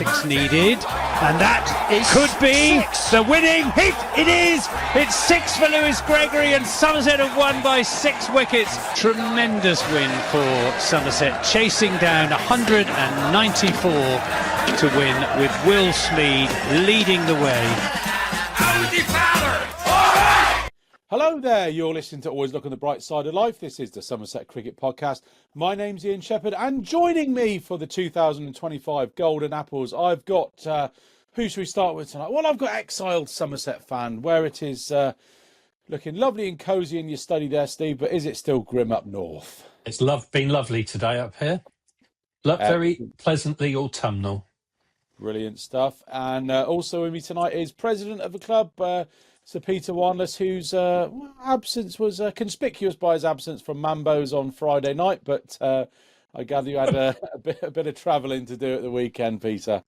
6 needed, and that could be the winning hit. It is. It's 6 for Lewis Gregory, and Somerset have won by 6 wickets. Tremendous win for Somerset, chasing down 194 to win, with Will Smead leading the way. Hello there, you're listening to Always Look on the Bright Side of Life. This is the Somerset Cricket Podcast. My name's Ian Shepherd, and joining me for the 2025 Golden Apples, I've got, who should we start with tonight? Well, I've got exiled Somerset fan, where it is looking lovely and cosy in your study there, Steve, but is it still grim up north? It's been lovely today up here. Very pleasantly autumnal. Brilliant stuff. And also with me tonight is president of the club, Sir Peter Wanless, whose absence was conspicuous by his absence from Mambo's on Friday night, but I gather you had a bit of travelling to do at the weekend, Peter.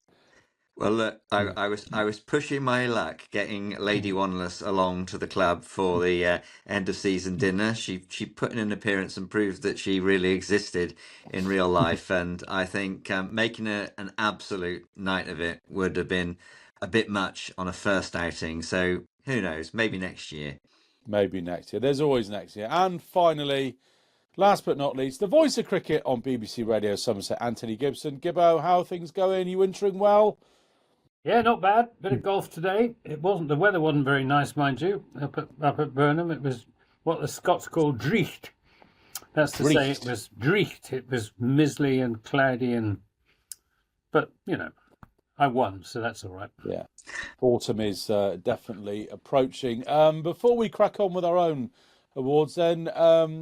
Well, look, I was pushing my luck getting Lady Wanless along to the club for the end of season dinner. She put in an appearance and proved that she really existed in real life, and I think making an absolute night of it would have been a bit much on a first outing. So who knows? Maybe next year. Maybe next year. There's always next year. And finally, last but not least, the voice of cricket on BBC Radio Somerset, Anthony Gibson. Gibbo, how are things going? You wintering well? Yeah, not bad. Bit of golf today. The weather wasn't very nice, mind you. Up at Burnham, it was what the Scots call drecht. That's to say, it was drecht. It was mizzly and cloudy, but you know, I won, so that's all right. Yeah, autumn is definitely approaching. Before we crack on with our own awards, then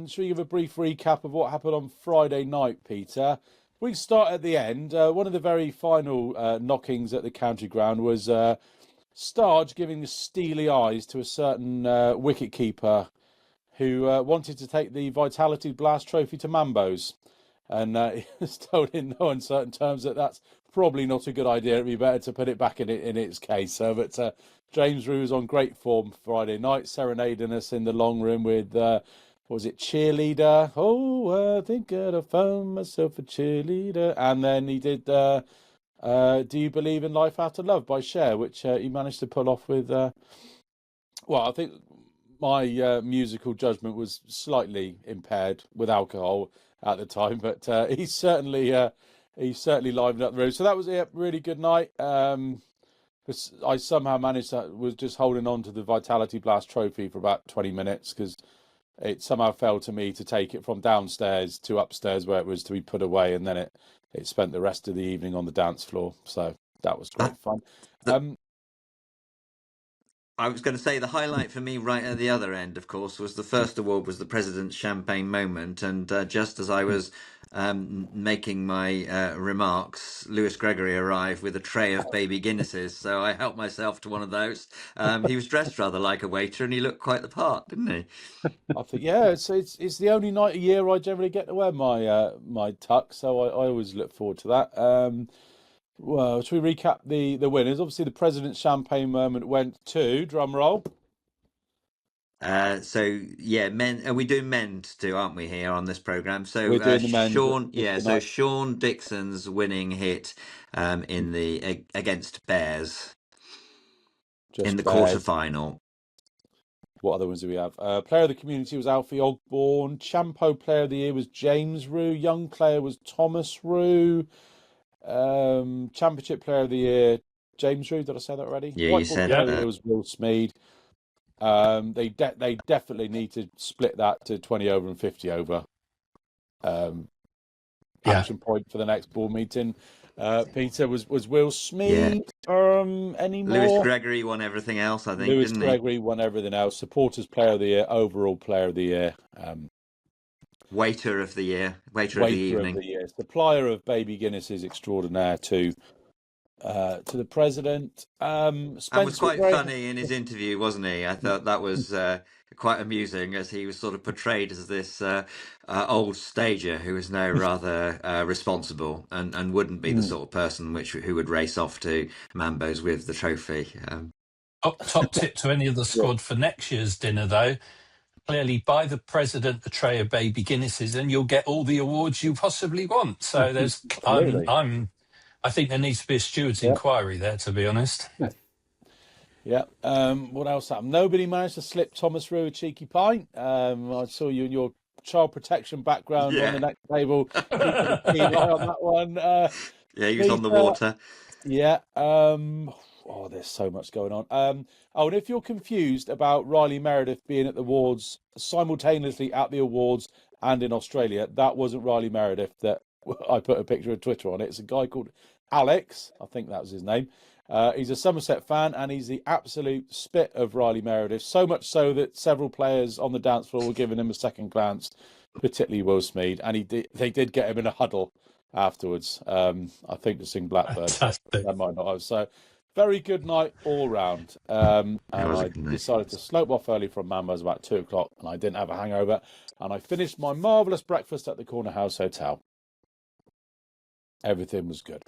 should we give a brief recap of what happened on Friday night, Peter? We start at the end. One of the very final knockings at the county ground was Starge giving the steely eyes to a certain wicketkeeper who wanted to take the Vitality Blast Trophy to Mambo's. And he was told in no uncertain terms that that's probably not a good idea. It'd be better to put it back in its case. But James Rue was on great form Friday night, serenading us in the long room with... was it Cheerleader? Oh, I think I'd found myself a cheerleader. And then he did Do You Believe in Life After Love by Cher, which he managed to pull off with... well, I think my musical judgment was slightly impaired with alcohol at the time, but he certainly livened up the room. So that was a really good night. I somehow managed was just holding on to the Vitality Blast Trophy for about 20 minutes because it somehow fell to me to take it from downstairs to upstairs where it was to be put away, and then it spent the rest of the evening on the dance floor. So that was great fun. I was going to say the highlight for me right at the other end, of course, was the first award was the President's Champagne Moment. And just as I was making my remarks, Lewis Gregory arrived with a tray of baby Guinnesses. So I helped myself to one of those. He was dressed rather like a waiter and he looked quite the part, didn't he? I think, yeah, it's the only night a year I generally get to wear my tux. So I always look forward to that. Well, should we recap the winners? Obviously, the President's Champagne Moment went to, drum roll. So yeah, men. Are we doing men too, aren't we, here on this programme? So We're doing the men. So Sean Dixon's winning hit in the against Bears in the quarterfinal. What other ones do we have? Player of the community was Alfie Ogborn. Champo Player of the Year was James Rue. Young player was Thomas Rue. Championship Player of the Year, James Rue. Did I say that already? Yeah, you said that. It was Will Smead. They definitely need to split that to 20 over and 50 over. Action point for the next board meeting. Peter was Will Smead. Yeah. Any more? Lewis Gregory won everything else, I think. Lewis Gregory won everything else. Supporters Player of the Year, overall Player of the Year. Waiter of the Year, waiter of the evening. Of the year. Supplier of baby Guinnesses extraordinaire to the president. And was quite funny in his interview, wasn't he? I thought that was quite amusing as he was sort of portrayed as this old stager who is now rather responsible and wouldn't be the sort of person who would race off to Mambo's with the trophy. Top tip to any of the squad for next year's dinner, though. Clearly, buy the president a tray of baby Guinnesses, and you'll get all the awards you possibly want. So there's, I'm I think there needs to be a steward's Yeah. inquiry there, to be honest. Yeah. What else happened? Nobody managed to slip Thomas Rue a cheeky pint. I saw you in your child protection background on the Yeah. next table, keeping a keen eye on that one. Yeah, he was on the Peter, water. yeah. Oh, there's so much going on. Oh, and if you're confused about Riley Meredith being at the awards simultaneously at the awards and in Australia, that wasn't Riley Meredith that I put a picture of Twitter on it. It's a guy called Alex. I think that was his name. He's a Somerset fan, and he's the absolute spit of Riley Meredith. So much so that several players on the dance floor were giving him a second glance, particularly Will Smead, and they did get him in a huddle afterwards. I think to sing Blackbird. Fantastic. That might not have. So, very good night all round. And was a I good night. decided to slope off early from Mamba's about 2:00, and I didn't have a hangover. And I finished my marvellous breakfast at the Corner House Hotel. Everything was good.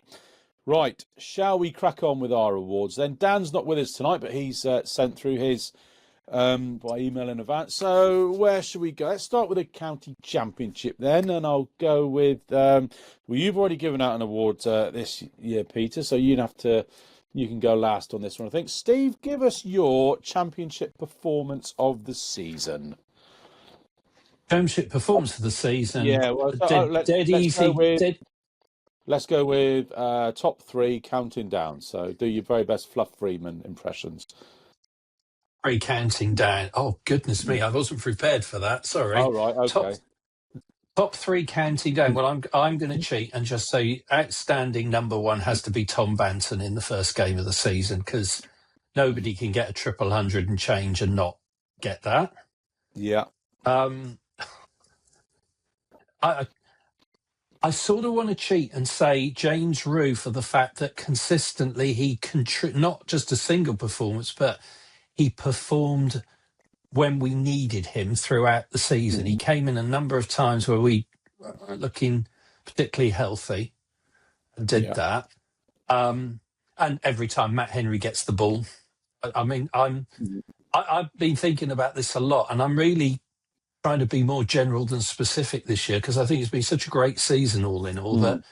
Right, shall we crack on with our awards then? Dan's not with us tonight, but he's sent through his by email in advance. So where should we go? Let's start with the county championship then, and I'll go with well, you've already given out an award this year, Peter, so you can go last on this one, I think. Steve, give us your championship performance of the season. Championship performance of the season. Yeah, well, dead easy. Let's go with top three, counting down. So do your very best Fluff Freeman impressions. Three counting down. Oh, goodness me. I wasn't prepared for that. Sorry. Oh, right. Okay. Top three counting down. Well, I'm going to cheat and just say outstanding number one has to be Tom Banton in the first game of the season, because nobody can get a 100 and change and not get that. Yeah. I sort of want to cheat and say James Rue for the fact that consistently he not just a single performance, but he performed when we needed him throughout the season. Mm-hmm. He came in a number of times where we were looking particularly healthy and did that. And every time Matt Henry gets the ball, I've been thinking about this a lot, and I'm really trying to be more general than specific this year, because I think it's been such a great season all in all that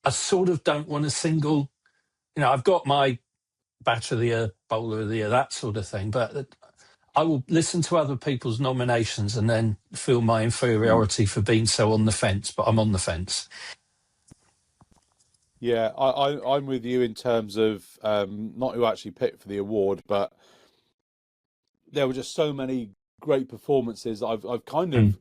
I sort of don't want a single, I've got my batter of the year, bowler of the year, that sort of thing, but I will listen to other people's nominations and then feel my inferiority for being so on the fence, but I'm on the fence. Yeah, I'm with you in terms of not who actually picked for the award, but there were just so many great performances. I've kind of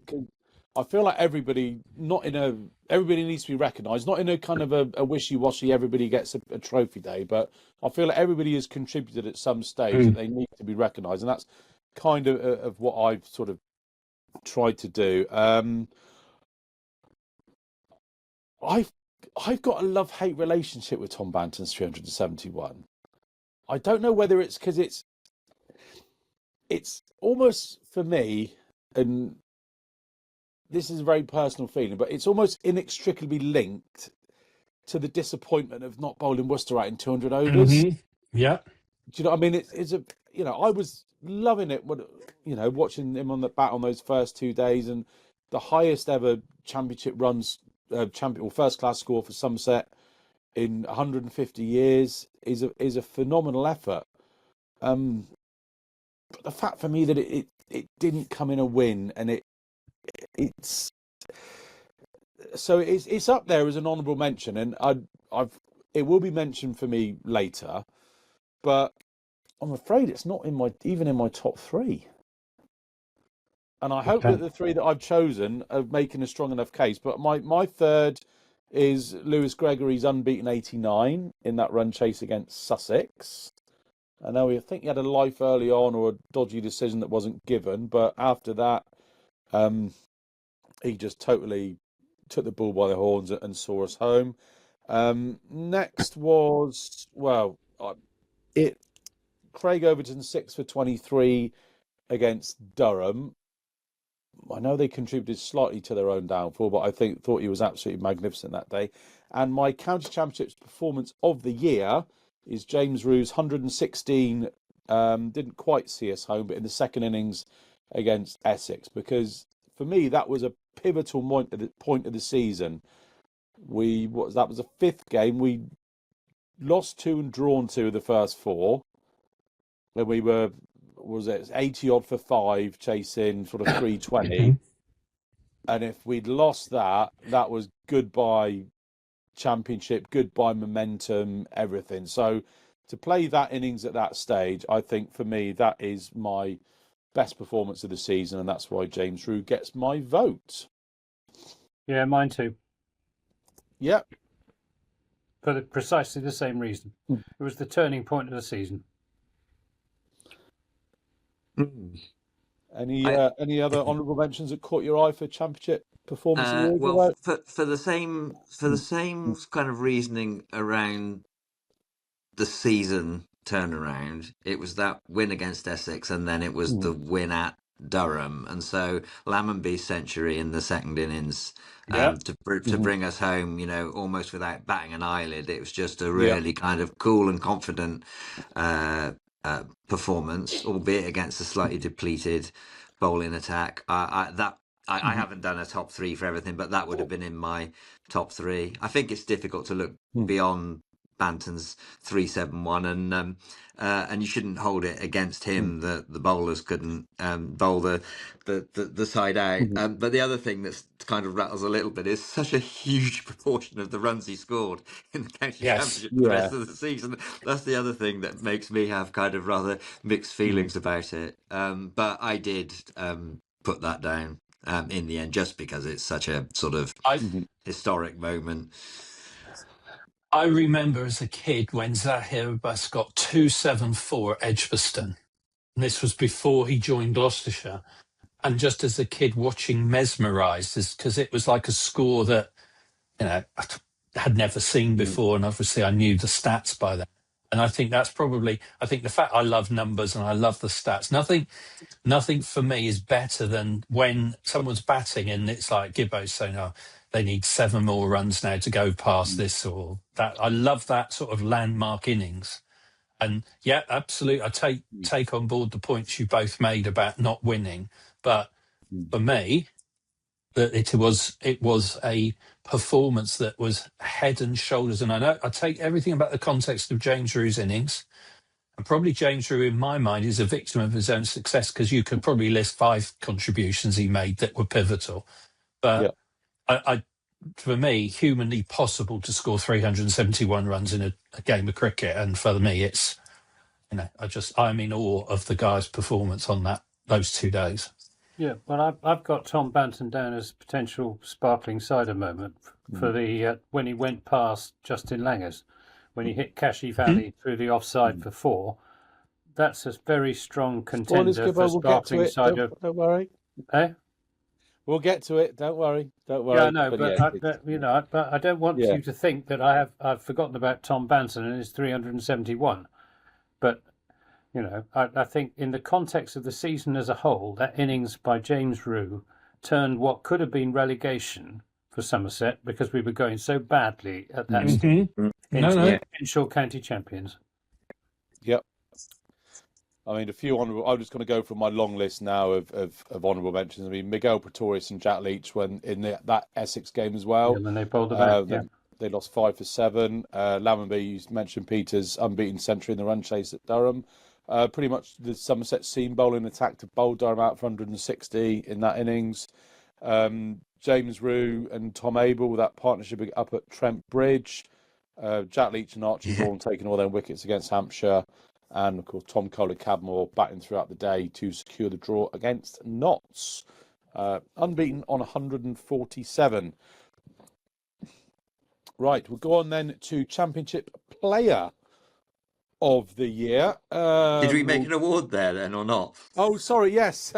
I feel like everybody needs to be recognised, not in a kind of a wishy-washy everybody gets a trophy day, but I feel like everybody has contributed at some stage that they need to be recognised, and that's kind of what I've sort of tried to do. I've got a love-hate relationship with Tom Banton's 371. I don't know whether it's because it's almost for me, and this is a very personal feeling, but it's almost inextricably linked to the disappointment of not bowling Worcester out in 200 overs. Yeah. Do you know what I mean? It's a, I was loving it when, watching him on the bat on those first 2 days, and the highest ever championship runs, first class score for Somerset in 150 years is a phenomenal effort. But the fact for me that it didn't come in a win, and it's up there as an honourable mention, and it will be mentioned for me later, but I'm afraid it's not even in my top three. And I hope that the three that I've chosen are making a strong enough case. But my third is Lewis Gregory's unbeaten 89 in that run chase against Sussex. I know I think he had a life early on, or a dodgy decision that wasn't given, but after that, he just totally took the bull by the horns and saw us home. Next was, Craig Overton 6 for 23 against Durham. I know they contributed slightly to their own downfall, but I thought he was absolutely magnificent that day. And my county championships performance of the year is James Rue's 116. Didn't quite see us home, but in the second innings against Essex, because for me that was a pivotal point of the season. That was the fifth game. We lost 2 and drawn 2 of the first 4, when we were, was it 80 odd for 5, chasing sort of 320. And if we'd lost that, that was goodbye championship, goodbye momentum, everything. So to play that innings at that stage, I think for me, that is my best performance of the season. And that's why James Rew gets my vote. Yeah, mine too. Yep. For precisely the same reason. It was the turning point of the season. Any other honourable mentions that caught your eye for championship performance of the year? Well, for the same kind of reasoning around the season turnaround, it was that win against Essex, and then it was the win at Durham, and so Lammonby's century in the second innings to bring us home, almost without batting an eyelid. It was just a really kind of cool and confident performance, albeit against a slightly depleted bowling attack. I haven't done a top 3 for everything, but that would have been in my top 3. I think it's difficult to look beyond Banton's 371, and you shouldn't hold it against him that the bowlers couldn't bowl the side out. But the other thing that's kind of rattles a little bit is such a huge proportion of the runs he scored in the county championship for the rest of the season. That's the other thing that makes me have kind of rather mixed feelings about it. But I did put that down in the end, just because it's such a sort of historic moment. I remember as a kid when Zahir Abbas got 274 at Edgbaston. And this was before he joined Gloucestershire. And just as a kid watching mesmerised, because it was like a score that, I had never seen before. And obviously I knew the stats by then. And I think that's probably, the fact I love numbers and I love the stats. Nothing for me is better than when someone's batting and it's like Gibbo's saying, oh, they need 7 more runs now to go past this or that. I love that sort of landmark innings. And yeah, absolutely. I take on board the points you both made about not winning. But for me, that it was a performance that was head and shoulders. And I know I take everything about the context of James Rew's innings. And probably James Rew, in my mind, is a victim of his own success, because you could probably list 5 contributions he made that were pivotal. But for me, humanly possible to score 371 runs in a game of cricket. And for me, it's, I'm in awe of the guy's performance on those 2 days. Yeah, well, I've got Tom Banton down as potential sparkling cider moment for the when he went past Justin Langers, when he hit Kashif Ali through the offside for 4. That's a very strong contender for sparkling cider. Don't worry. We'll get to it. Don't worry. Yeah, I know, but I don't want you to think that I've forgotten about Tom Banton and his 371. But I think in the context of the season as a whole, that innings by James Rew turned what could have been relegation for Somerset, because we were going so badly at that stage, into potential county champions. Yep. I mean, a few honourable. I'm just going to go from my long list now of honourable mentions. I mean, Miguel Pretorius and Jack Leach when in that Essex game as well. Yeah, when they pulled them out. They lost 5 for 7. Lammonby, you mentioned Peter's unbeaten century in the run chase at Durham. Pretty much the Somerset seam bowling attack to bowl Durham out for 160 in that innings. James Rew and Tom Abel, that partnership up at Trent Bridge. Jack Leach and Archie Vaughan taking all their wickets against Hampshire. And, of course, Tom Kohler-Cadmore batting throughout the day to secure the draw against Notts. Unbeaten on 147. Right, we'll go on then to Championship Player of the Year. Did we make an award there then or not? Oh, sorry, yes.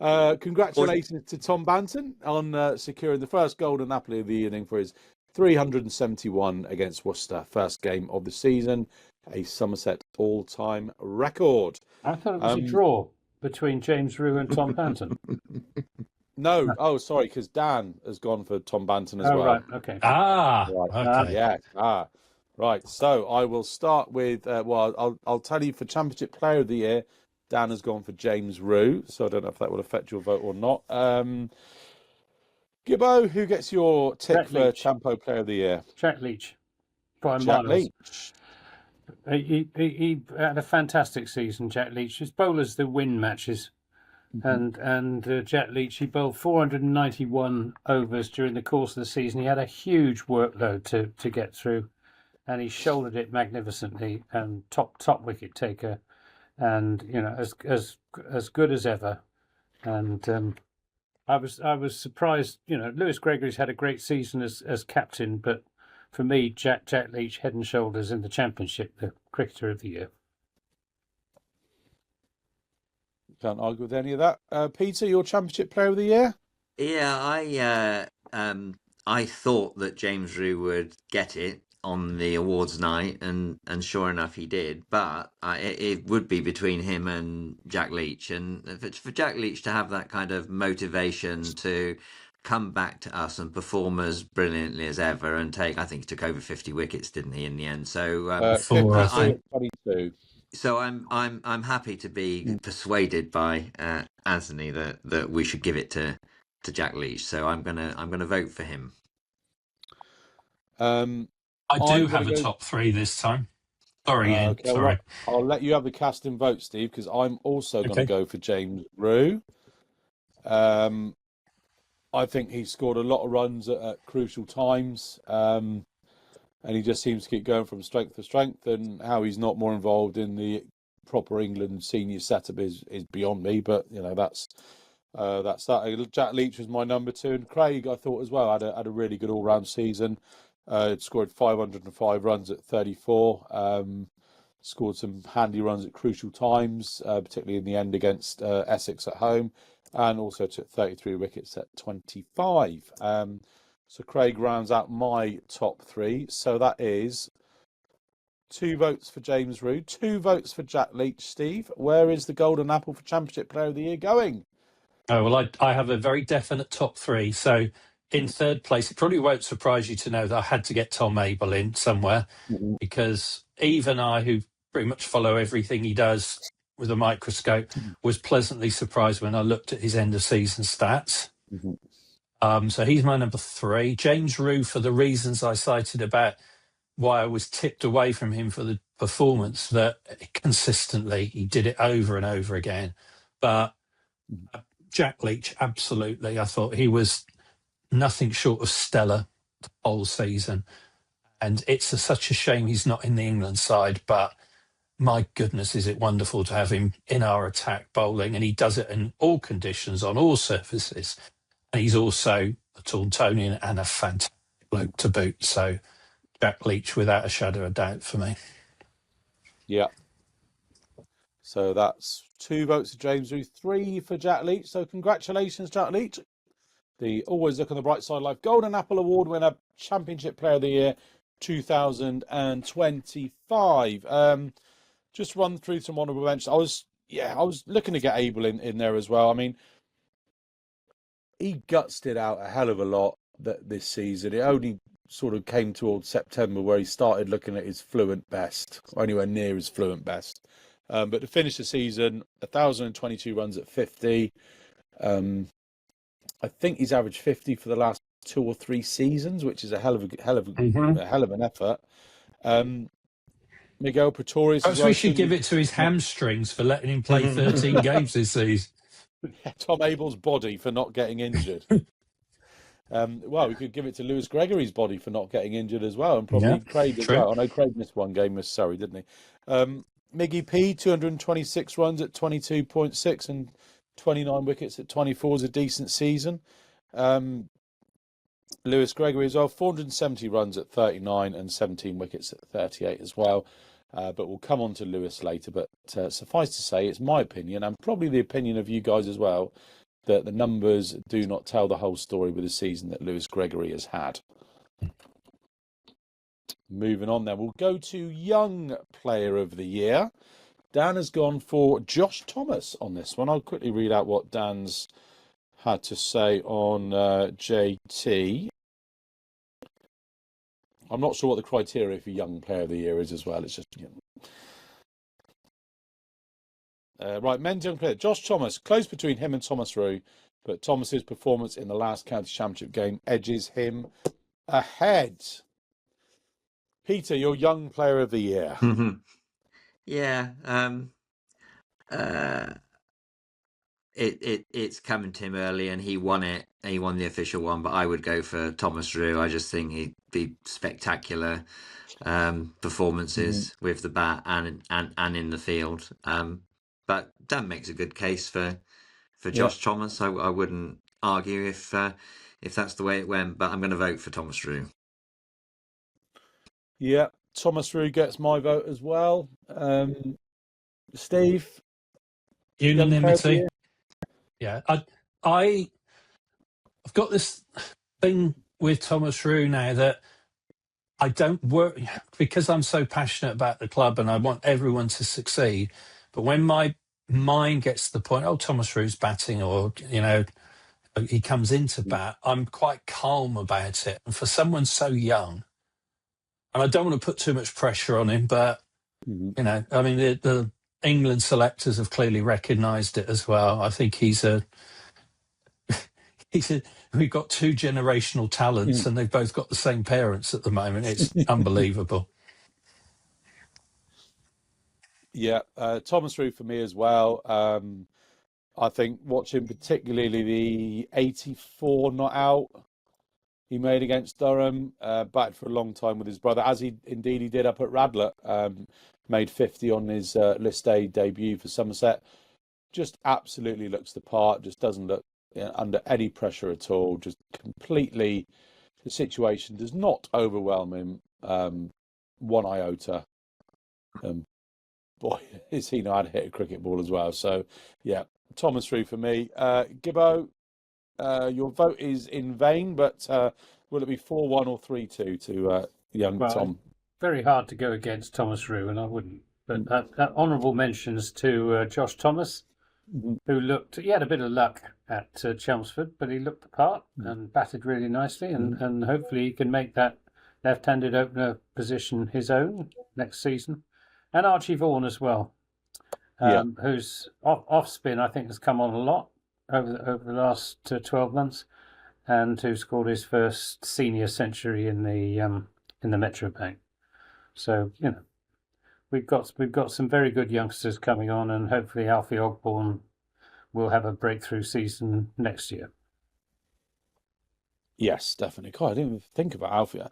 Congratulations to Tom Banton on securing the first golden apple of the evening for his 371 against Worcester, first game of the season, a Somerset all-time record. I thought it was a draw between James Rew and Tom Banton. No, oh, sorry, because Dan has gone for Tom Banton as well. Right, okay. Okay. Yeah, right. So I will start with, I'll tell you for Championship Player of the Year, Dan has gone for James Rew, so I don't know if that will affect your vote or not. Gibbo, who gets your tip for Champo Player of the Year? Jack Leach. by Jack miles. Leach. He had a fantastic season, Jack Leach. His bowlers the win matches, and Jack Leach, he bowled 491 overs during the course of the season. He had a huge workload to get through, and he shouldered it magnificently. And top wicket taker, and as good as ever. And I was surprised. Lewis Gregory's had a great season as captain, but for me, Jack Leach, head and shoulders in the Championship, the cricketer of the year. Can't argue with any of that. Peter, your Championship Player of the Year? Yeah, I thought that James Rew would get it on the awards night, and sure enough, he did. But it would be between him and Jack Leach, and for Jack Leach to have that kind of motivation to come back to us and perform as brilliantly as ever, and I think he took over 50 wickets, didn't he, in the end? So 22. So I'm happy to be persuaded by Anthony that we should give it to Jack Leach. So I'm gonna vote for him. I do have a top three this time. Sorry, Ian. Okay, sorry. Well, I'll let you have the casting vote, Steve, because I'm also going to go for James Rew. I think he scored a lot of runs at crucial times, and he just seems to keep going from strength to strength. And how he's not more involved in the proper England senior setup is beyond me. But that's that. Jack Leach was my number 2, and Craig, I thought as well, had a really good all-round season. Scored 505 runs at 34. Scored some handy runs at crucial times, particularly in the end against Essex at home, and also took 33 wickets at 25. So Craig rounds out my top 3. So that is 2 votes for James Rew, 2 votes for Jack Leach. Steve, where is the golden apple for Championship Player of the Year going? Oh, well, I have a very definite top 3. So in third place, it probably won't surprise you to know that I had to get Tom Abel in somewhere, because even I, who pretty much follow everything he does with a microscope, was pleasantly surprised when I looked at his end of season stats. So he's my number 3. James Rew, for the reasons I cited about why I was tipped away from him for the performance, that consistently he did it over and over again. But Jack Leach, absolutely. I thought he was nothing short of stellar the whole season. And it's such a shame he's not in the England side, but my goodness, is it wonderful to have him in our attack bowling. And he does it in all conditions, on all surfaces. And he's also a Tauntonian and a fantastic bloke to boot. So Jack Leach, without a shadow of doubt, for me. Yeah. So that's 2 votes for James Rew, 3 for Jack Leach. So congratulations, Jack Leach. The Always Look on the Bright Side of Life Golden Apple Award winner, Championship Player of the Year 2025. Just run through some honourable mentions. I was looking to get Abel in there as well. I mean, he gutsed it out a hell of a lot this season. It only sort of came towards September where he started looking at his fluent best, or anywhere near his fluent best. But to finish the season, 1,022 runs at 50. I think he's averaged 50 for the last 2 or 3 seasons, which is a hell of an effort. Miguel Pretorius. Perhaps we should give it to his hamstrings for letting him play 13 games this season. Tom Abel's body for not getting injured. Well, we could give it to Lewis Gregory's body for not getting injured as well, and probably Craig as well. I know Craig missed 1 game with Surrey, didn't he? Miggy P, 226 runs at 22.6 and 29 wickets at 24 is a decent season. Lewis Gregory as well, 470 runs at 39 and 17 wickets at 38 as well. But we'll come on to Lewis later. But suffice to say, it's my opinion, and probably the opinion of you guys as well, that the numbers do not tell the whole story with the season that Lewis Gregory has had. Moving on then, we'll go to Young Player of the Year. Dan has gone for Josh Thomas on this one. I'll quickly read out what Dan's had to say on JT. I'm not sure what the criteria for Young Player of the Year is as well. It's just, right, men's young player. Josh Thomas, close between him and Thomas Rew, but Thomas's performance in the last county championship game edges him ahead. Peter, your young player of the year. Yeah. It's coming to him early, and he won it. He won the official one, but I would go for Thomas Rue. I just think he'd be spectacular performances with the bat and in the field. But Dan makes a good case for Josh Thomas. I wouldn't argue if that's the way it went, but I'm going to vote for Thomas Rue. Yeah, Thomas Rue gets my vote as well. Steve, unanimity. Yeah, I've got this thing with Thomas Rue now that I don't work because I'm so passionate about the club and I want everyone to succeed. But when my mind gets to the point, oh, Thomas Rue's batting, or he comes into bat, I'm quite calm about it. And for someone so young, and I don't want to put too much pressure on him, but I mean, the England selectors have clearly recognised it as well. I think we've got two generational talents and they've both got the same parents at the moment. It's unbelievable. Yeah, Thomas Rue for me as well. I think watching particularly the 84 not out he made against Durham, back for a long time with his brother, as he did up at Radlett, made 50 on his List A debut for Somerset. Just absolutely looks the part, just doesn't look under any pressure at all, just completely, the situation does not overwhelm him one iota. Boy, is he know how to hit a cricket ball as well. So, yeah, Thomas Rue for me. Gibbo, your vote is in vain, but will it be 4-1 or 3-2 to young Tom? Very hard to go against Thomas Rue, and I wouldn't. But honourable mentions to Josh Thomas, who he had a bit of luck at Chelmsford, but he looked the part and batted really nicely, and hopefully he can make that left-handed opener position his own next season. And Archie Vaughan as well, whose off spin I think has come on a lot over the last 12 months, and who scored his first senior century in the Metro Bank. So we've got some very good youngsters coming on, and hopefully Alfie Ogborn will have a breakthrough season next year. Yes, definitely. God, I didn't even think about Alfie.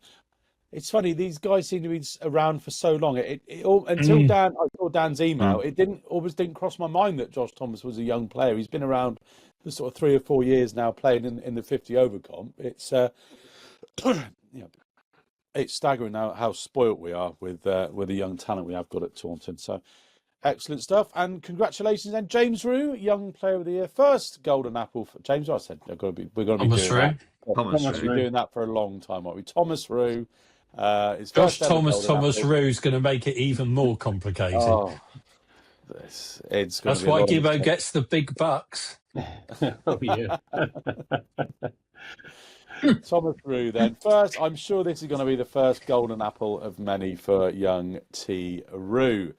It's funny, these guys seem to be around for so long. Until I saw Dan's email, it didn't cross my mind that Josh Thomas was a young player. He's been around for sort of 3 or 4 years now, playing in the 50 over comp. It's it's staggering how spoilt we are with the young talent we have got at Taunton. So excellent stuff, and congratulations. And James Rue, young player of the year, first golden apple for James. I said we're going to be doing that. Thomas Rue. Doing that for a long time, aren't we? Thomas Rue. Josh Thomas Rue's going to make it even more complicated. That's why Gibbo gets the big bucks. Oh yeah. Thomas Rue then. First, I'm sure this is going to be the first golden apple of many for young T. Rue.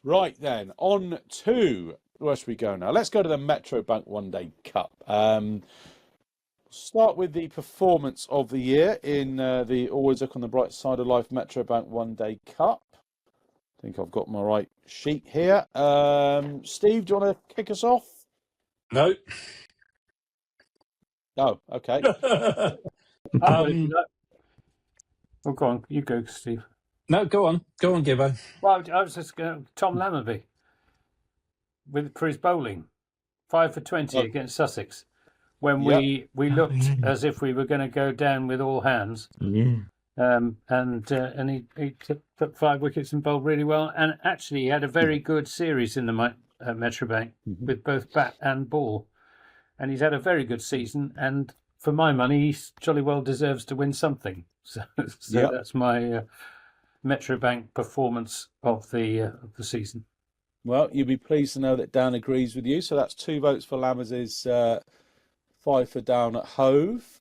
Right then, on to, where should we go now? Let's go to the Metro Bank One Day Cup. Start with the performance of the year in the Always Look on the Bright Side of Life Metro Bank One Day Cup. I think I've got my right sheet here. Steve, do you want to kick us off? No. Oh, okay. Oh, go on. You go, Steve. No, go on. Go on, Gibbo. Well, I was just going Tom Lammerby for his bowling. 5 for 20 against Sussex. When we looked as if we were going to go down with all hands. And he took 5 wickets and bowled really well. And actually, he had a very good series in the Metro Bank with both bat and ball. And he's had a very good season. And for my money, he jolly well deserves to win something. So that's my Metro Bank performance of the season. Well, you'll be pleased to know that Dan agrees with you. So that's 2 votes for Lammers' 5 for down at Hove.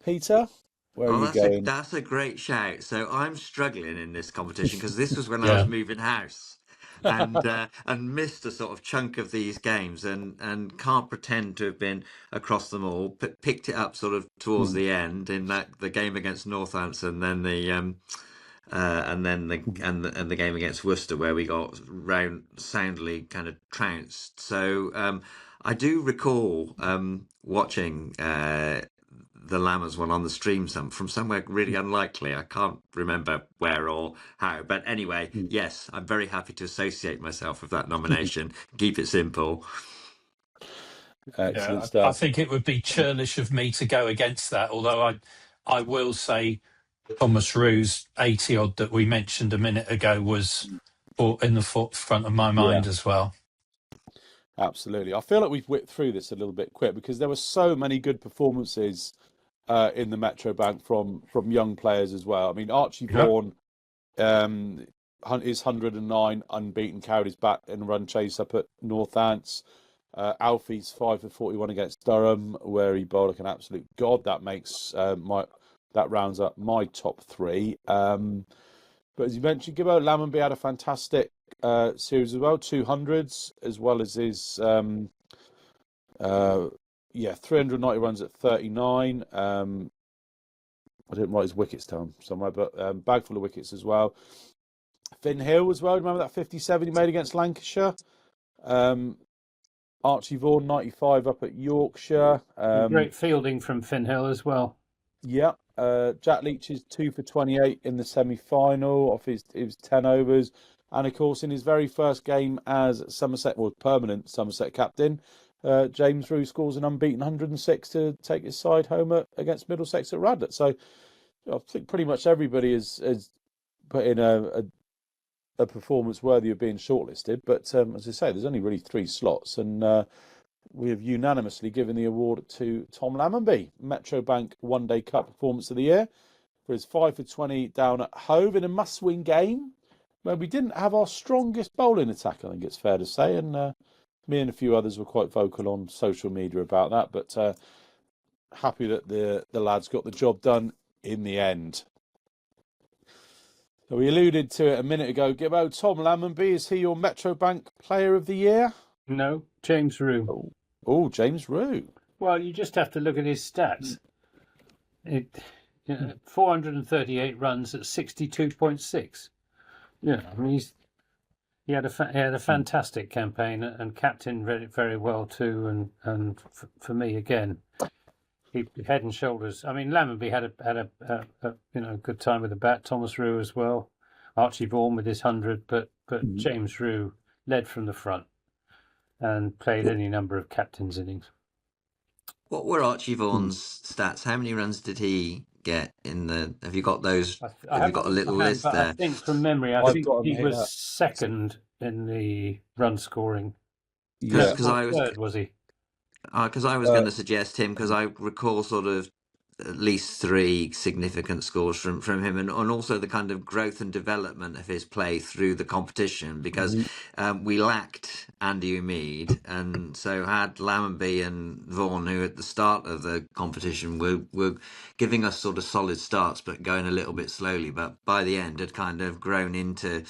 Peter, where are you going? That's a great shout. So I'm struggling in this competition because this was when I was moving house and missed a sort of chunk of these games and can't pretend to have been across them all. Picked it up sort of towards the end in the game against Northampton, then the and then the game against Worcester where we got soundly kind of trounced. So I do recall watching the Lammers one on the stream from somewhere really unlikely. I can't remember where or how, but anyway, yes, I'm very happy to associate myself with that nomination. Keep it simple. Excellent I stuff. think it would be churlish of me to go against that, although I will say Thomas Rue's 80 odd that we mentioned a minute ago was in the front of my mind as well. Absolutely. I feel like we've whipped through this a little bit quick because there were so many good performances in the Metro Bank from young players as well. I mean, Archie Vaughan, his 109 unbeaten, carried his back in run chase up at Northants. Alfie's 5 for 41 against Durham, where he bowled like an absolute god. That makes that rounds up my top three. But as you mentioned, Gibbo Lammonby had a fantastic series as well, 200s, as well as his 390 runs at 39. I didn't write his wickets down somewhere, but bag full of wickets as well. Finn Hill as well. Remember that 57 he made against Lancashire? Archie Vaughan, 95 up at Yorkshire. Great fielding from Finn Hill as well. Yeah. Jack Leach is 2 for 28 in the semi-final off his 10 overs. And of course, in his very first game as permanent Somerset captain, James Rue scores an unbeaten 106 to take his side home against Middlesex at Radlett. So I think pretty much everybody has put in a performance worthy of being shortlisted. But as I say, there's only really 3 slots, and we have unanimously given the award to Tom Lammonby, Metro Bank One Day Cup Performance of the Year, for his 5 for 20 down at Hove in a must-win game where we didn't have our strongest bowling attack, I think it's fair to say, and me and a few others were quite vocal on social media about that, but happy that the lads got the job done in the end. So we alluded to it a minute ago. Gibbo, Tom Lammonby, is he your Metro Bank Player of the Year? No, James Rue. Oh, James Rue. Well, you just have to look at his stats. 438 runs at 62.6. Yeah, I mean, he had a fantastic campaign and captained very, very well too. And for me again, he head and shoulders. I mean, Lammonby had a good time with the bat. Thomas Rue as well. Archie Vaughan with his 100, but James Rue led from the front and played any number of captain's innings. What were Archie Vaughan's stats? How many runs did he get in the? Have you got those? Have you got a little list there? I think from memory, I think he was second in the run scoring. Yeah, because I was third, was he? Because I was going to suggest him because I recall sort of at least 3 significant scores from him, and also the kind of growth and development of his play through the competition, because we lacked Andy Umeed, and so had Lammonby and Vaughan, who at the start of the competition were giving us sort of solid starts but going a little bit slowly, but by the end had kind of grown into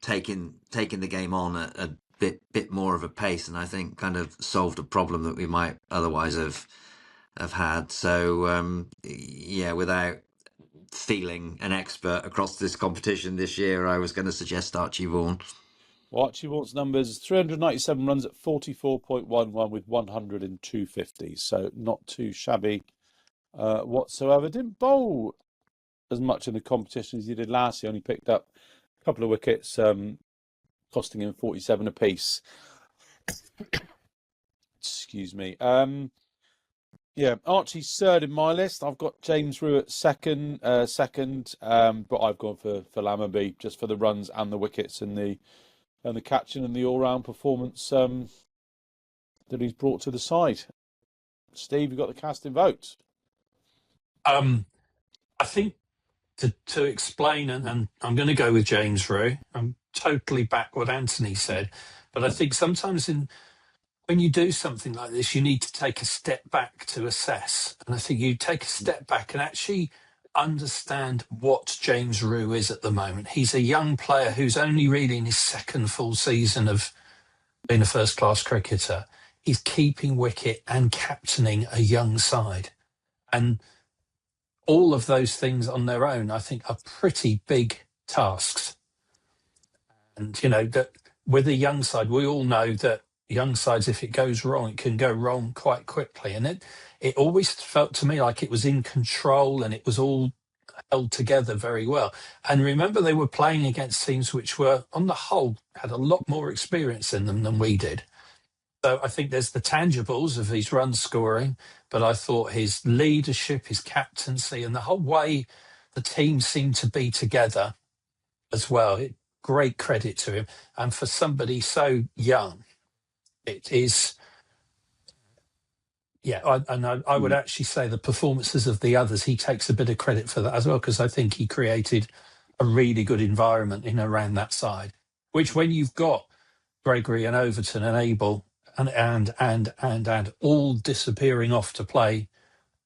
taking the game on at a bit more of a pace, and I think kind of solved a problem that we might otherwise have had. So without feeling an expert across this competition this year, I was going to suggest Archie Vaughan. Well, Archie Vaughan's numbers: 397 runs at 44.11 with 102 50s, so not too shabby whatsoever. Didn't bowl as much in the competition as he did last year. Only picked up a couple of wickets, costing him 47 apiece. Excuse me. Archie's third in my list. I've got James Rue at second, but I've gone for Lammonby just for the runs and the wickets and the catching and the all-round performance that he's brought to the side. Steve, you've got the casting votes. I think to explain, and I'm going to go with James Rue. I'm totally back what Anthony said, but I think sometimes when you do something like this, you need to take a step back to assess. And I think you take a step back and actually understand what James Rue is at the moment. He's a young player who's only really in his second full season of being a first-class cricketer. He's keeping wicket and captaining a young side. And all of those things on their own, I think, are pretty big tasks. And, that with a young side, we all know that young sides, if it goes wrong, it can go wrong quite quickly. And it always felt to me like it was in control and it was all held together very well. And remember, they were playing against teams which were, on the whole, had a lot more experience in them than we did. So I think there's the tangibles of his run scoring, but I thought his leadership, his captaincy, and the whole way the team seemed to be together as well. Great credit to him. And for somebody so young, it is, I would actually say the performances of the others, he takes a bit of credit for that as well, because I think he created a really good environment in around that side, which when you've got Gregory and Overton and Abel and all disappearing off to play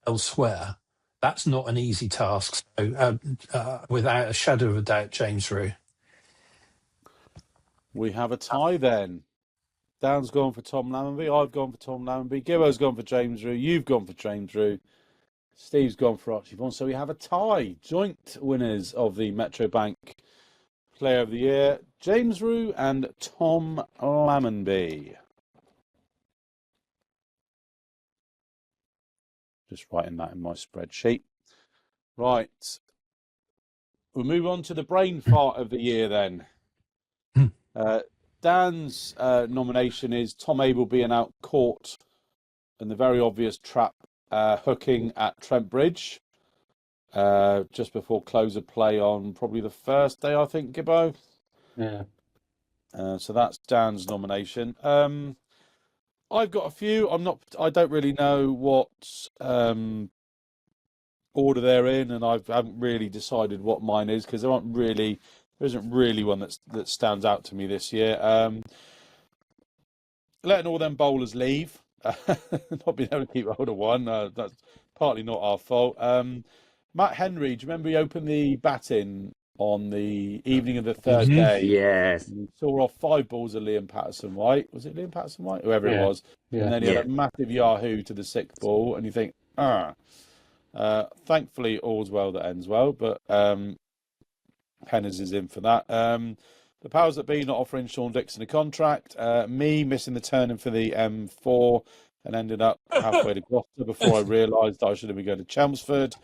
elsewhere, that's not an easy task. So without a shadow of a doubt, James Rue. We have a tie then. Dan's gone for Tom Lammonby. I've gone for Tom Lammonby. Gibbo's gone for James Rue. You've gone for James Rue. Steve's gone for Archie Vaughan. So we have a tie. Joint winners of the Metro Bank Player of the Year, James Rue and Tom Lammonby. Just writing that in my spreadsheet. Right. We'll move on to the brain fart of the year then. Dan's nomination is Tom Abel being out caught in the very obvious trap hooking at Trent Bridge just before close of play on probably the first day, I think, Gibbo. Yeah. So that's Dan's nomination. I've got a few. I don't really know what order they're in, and I haven't really decided what mine is because there isn't really one that stands out to me this year. Letting all them bowlers leave, not being able to keep hold of one, that's partly not our fault. Matt Henry, do you remember he opened the batting on the evening of the third day? Yes. He saw off 5 balls of Liam Patterson-White. Was it Liam Patterson-White? Whoever it was. Yeah. And then he had a massive yahoo to the 6th ball, and you think, thankfully all's well that ends well, but Penners is in for that. The powers that be not offering Sean Dixon a contract. Me missing the turning for the M4 and ended up halfway to Gloucester before I realised I should have been going to Chelmsford.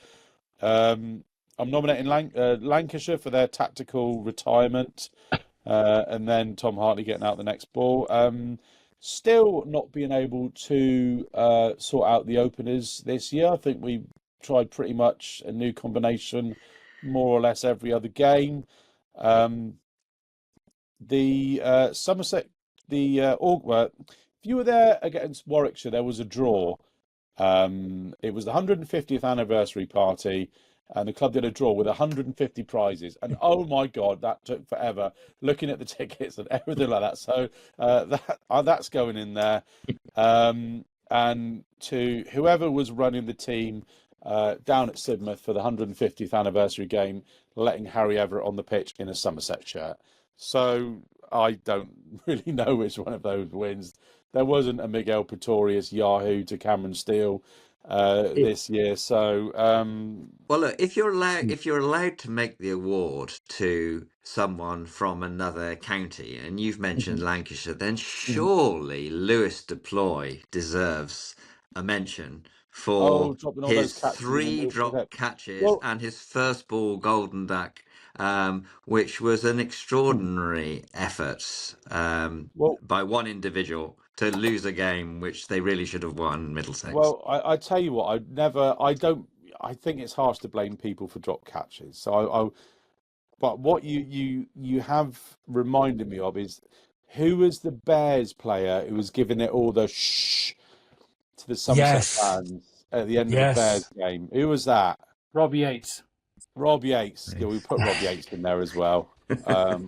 I'm nominating Lancashire for their tactical retirement. And then Tom Hartley getting out the next ball. Still not being able to sort out the openers this year. I think we tried pretty much a new combination more or less every other game. The Somerset, if you were there against Warwickshire, there was a draw. It was the 150th anniversary party, and the club did a draw with 150 prizes. And oh my God, that took forever looking at the tickets and everything like that. So that's going in there. And to whoever was running the team down at Sidmouth for the 150th anniversary game, letting Harry Everett on the pitch in a Somerset shirt. So I don't really know which one of those wins. There wasn't a Miguel Pretorius Yahoo to Cameron Steele this year. So well, look, if you're allowed to make the award to someone from another county, and you've mentioned Lancashire, then surely Lewis Deploy deserves a mention for his 3 drop catches and his first ball golden duck, which was an extraordinary effort by one individual to lose a game which they really should have won, Middlesex. Well, I tell you what, I think it's harsh to blame people for drop catches. So but what you have reminded me of is who was the Bears player who was giving it all the shh to the Somerset fans at the end of the Bears game? Who was that? Rob Yates. Rob Yates. Yeah, we put Rob Yates in there as well.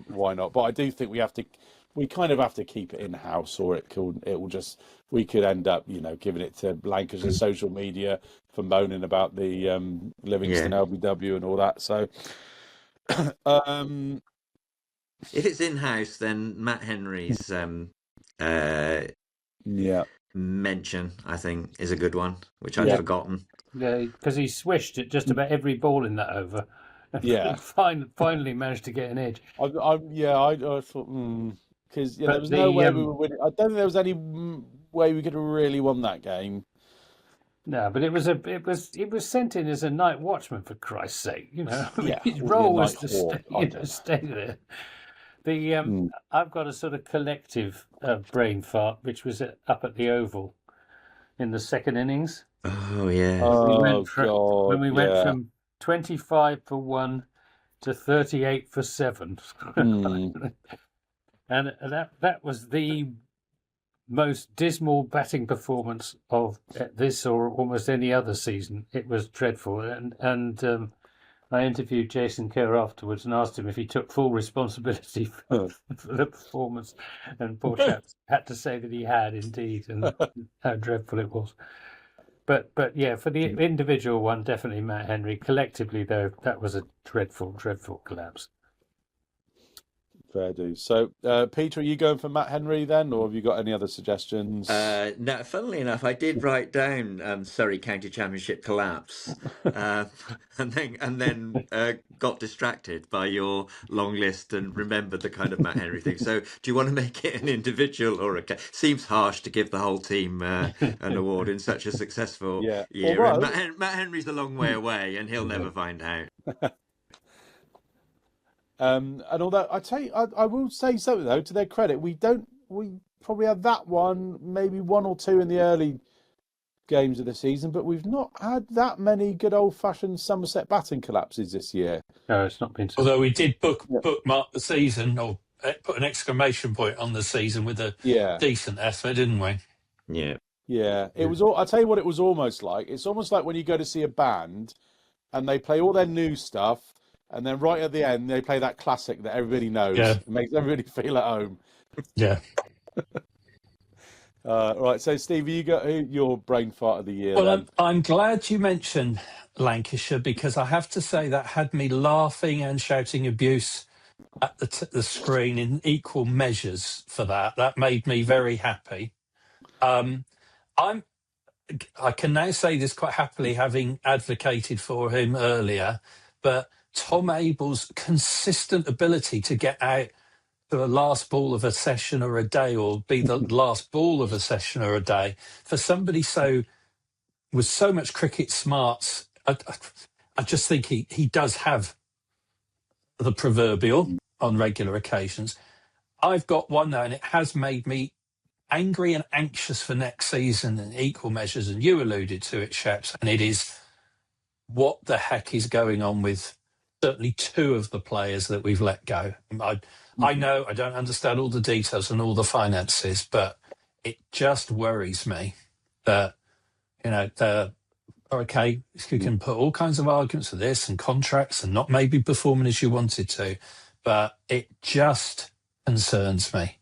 Why not? But I do think we kind of have to keep it in house, or we could end up, giving it to Lancashire social media for moaning about the Livingston LBW and all that. So, if it's in house, then Matt Henry's mention, I think, is a good one, which I'd forgotten. Yeah, because he swished at just about every ball in that over. Yeah. Finally managed to get an edge. I thought, because there But was the no way we were winning. I don't think there was any way we could have really won that game. No, but it was sent in as a night watchman, for Christ's sake. Yeah, His was he a role was night to hawk? I don't know. stay there. I've got a sort of collective brain fart, which was up at the Oval in the second innings. Oh yeah. When we went from 25 for 1 to 38 for 7. And that was the most dismal batting performance of this or almost any other season. It was dreadful. And I interviewed Jason Kerr afterwards and asked him if he took full responsibility for the performance. And poor chap had to say that he had indeed, and how dreadful it was. But yeah, for the individual one, definitely Matt Henry. Collectively, though, that was a dreadful, dreadful collapse. Fair dues. So, Peter, are you going for Matt Henry then, or have you got any other suggestions? No, funnily enough, I did write down Surrey County Championship collapse, and then got distracted by your long list and remembered the kind of Matt Henry thing. So, do you want to make it an individual or a? Seems harsh to give the whole team an award in such a successful year. Although, And Matt Henry's a long way away, and he'll never find out. And although I will say something though, to their credit, we probably had that one, maybe one or two in the early games of the season, but we've not had that many good old-fashioned Somerset batting collapses this year. No, it's not been. Although we did bookmark the season, or put an exclamation point on the season with a decent effort, didn't we? Yeah. It was. I'll tell you what it was almost like. It's almost like when you go to see a band, and they play all their new stuff. And then right at the end, they play that classic that everybody knows. Yeah. It makes everybody feel at home. Yeah. Right. So, Steve, you got your brain fart of the year. Well, then? I'm glad you mentioned Lancashire, because I have to say that had me laughing and shouting abuse at the screen in equal measures for that. That made me very happy. I can now say this quite happily, having advocated for him earlier, but Tom Abel's consistent ability to get out to the last ball of a session or a day, or be the last ball of a session or a day, for somebody with so much cricket smarts, I just think he does have the proverbial on regular occasions. I've got one though, and it has made me angry and anxious for next season in equal measures, and you alluded to it, Sheps, and it is what the heck is going on with certainly two of the players that we've let go. I know I don't understand all the details and all the finances, but it just worries me that, okay, you can put all kinds of arguments for this and contracts and not maybe performing as you wanted to, but it just concerns me.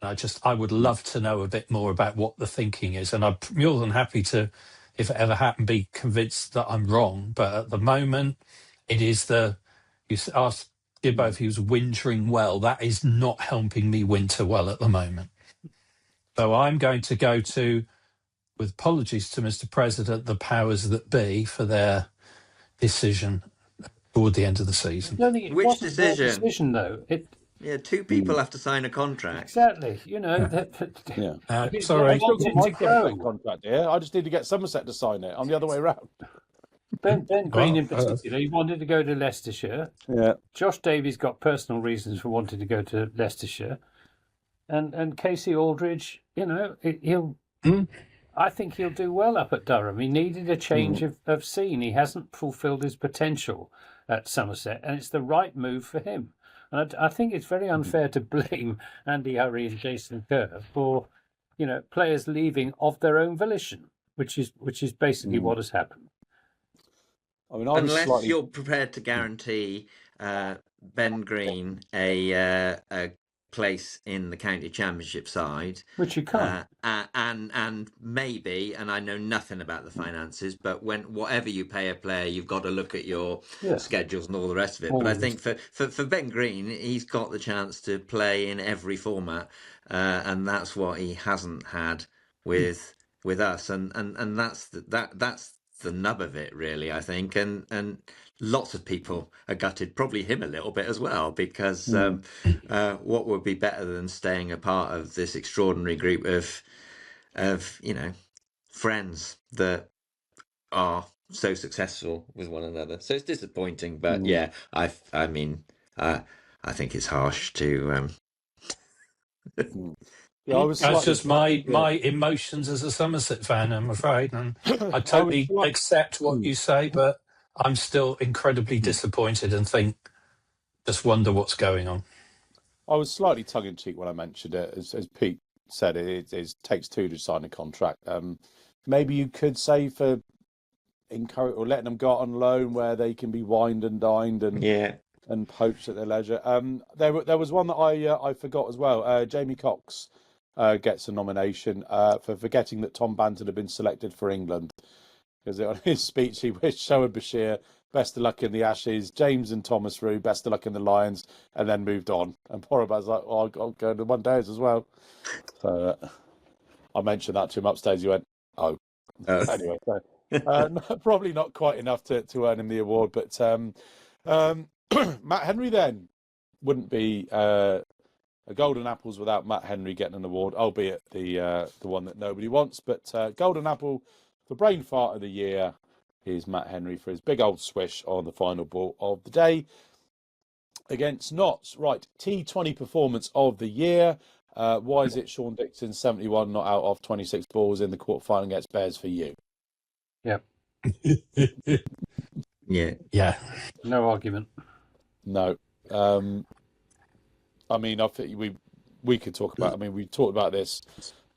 I would love to know a bit more about what the thinking is, and I'm more than happy to, if it ever happened, be convinced that I'm wrong. But at the moment, it is you asked Gibbo if he was wintering well. That is not helping me winter well at the moment. So I'm going to go to, with apologies to Mr. President, the powers that be for their decision toward the end of the season. Which decision? Though. Two people have to sign a contract. Exactly. Sorry. Contract here. I just need to get Somerset to sign it. I'm the other way around. Ben Green in particular, he wanted to go to Leicestershire. Yeah. Josh Davies got personal reasons for wanting to go to Leicestershire, and Casey Aldridge, he'll. I think he'll do well up at Durham. He needed a change of scene. He hasn't fulfilled his potential at Somerset, and it's the right move for him. And I think it's very unfair to blame Andy Hurry and Jason Kerr for, players leaving of their own volition, which is basically what has happened. I mean, unless you're prepared to guarantee Ben Green a place in the county championship side, which you can't, and maybe, and I know nothing about the finances, but whatever you pay a player, you've got to look at your schedules and all the rest of it. But I think for Ben Green, he's got the chance to play in every format, and that's what he hasn't had with us, and that's the nub of it, really, I think, and lots of people are gutted, probably him a little bit as well, because what would be better than staying a part of this extraordinary group of friends that are so successful with one another. So it's disappointing, but yeah, I mean, I think it's harsh to. Yeah, I was That's slightly. just my emotions as a Somerset fan, I'm afraid, and I I was totally accept what you say, but I'm still incredibly disappointed and just wonder what's going on. I was slightly tongue in cheek when I mentioned it, as Pete said. It takes two to sign a contract. Maybe you could say for encourage or letting them go out on loan where they can be wined and dined and poached at their leisure. There was one that I forgot as well. Jamie Cox gets a nomination for forgetting that Tom Banton had been selected for England, because on his speech he wished Shoaib Bashir best of luck in the Ashes, James and Thomas Rue best of luck in the Lions, and then moved on. And Porabaz like, "Oh, I'll go to one days as well." So I mentioned that to him upstairs. He went, "Oh." Anyway, so, probably not quite enough to earn him the award, but Matt Henry then wouldn't be a Golden Apples without Matt Henry getting an award, albeit the one that nobody wants. But Golden Apple for Brain Fart of the Year is Matt Henry for his big old swish on the final ball of the day against Notts. Right, T20 performance of the year. Why is it Sean Dixon 71 not out of 26 balls in the quarterfinal against Bears for you? Yeah. Yeah. No argument. No. I mean, I think we could talk about. I mean, we talked about this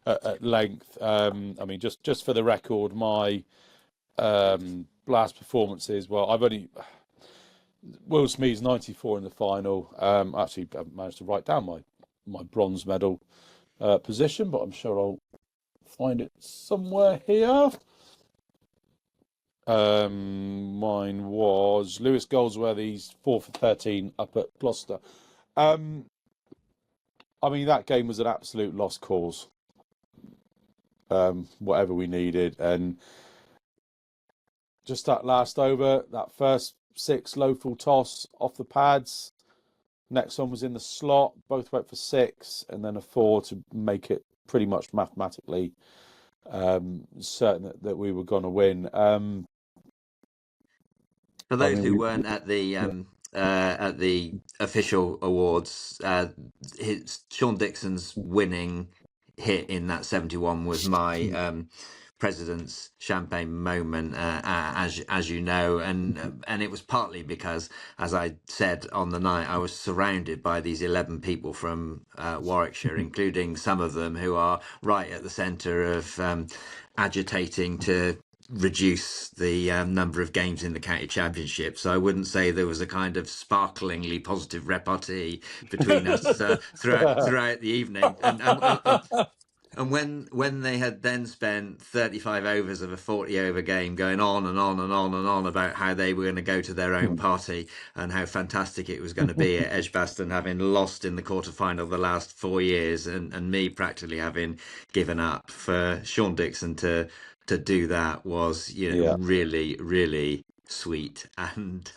at length. I mean, just for the record, my last performances. Well, I've only Will Smead's 94 in the final. Actually, I managed to write down my bronze medal position, but I'm sure I'll find it somewhere here. Mine was Lewis Goldsworthy's 4 for 13 up at Gloucester. I mean, that game was an absolute lost cause. Whatever we needed, and just that last over, that first 6 low full toss off the pads. Next one was in the slot. Both went for 6, and then a 4 to make it pretty much mathematically certain that we were going to win. For those who weren't at the official awards, Sean Dixon's winning hit in that 71 was my president's champagne moment, as you know, and it was partly because, as I said on the night, I was surrounded by these 11 people from Warwickshire, including some of them who are right at the centre of agitating to reduce the number of games in the county championship. So I wouldn't say there was a kind of sparklingly positive repartee between us throughout the evening. And when they had then spent 35 overs of a 40 over game going on and on and on and on about how they were going to go to their own party and how fantastic it was going to be at Edgbaston, having lost in the quarterfinal the last 4 years, and me practically having given up, for Sean Dixon to do that was really, really sweet. And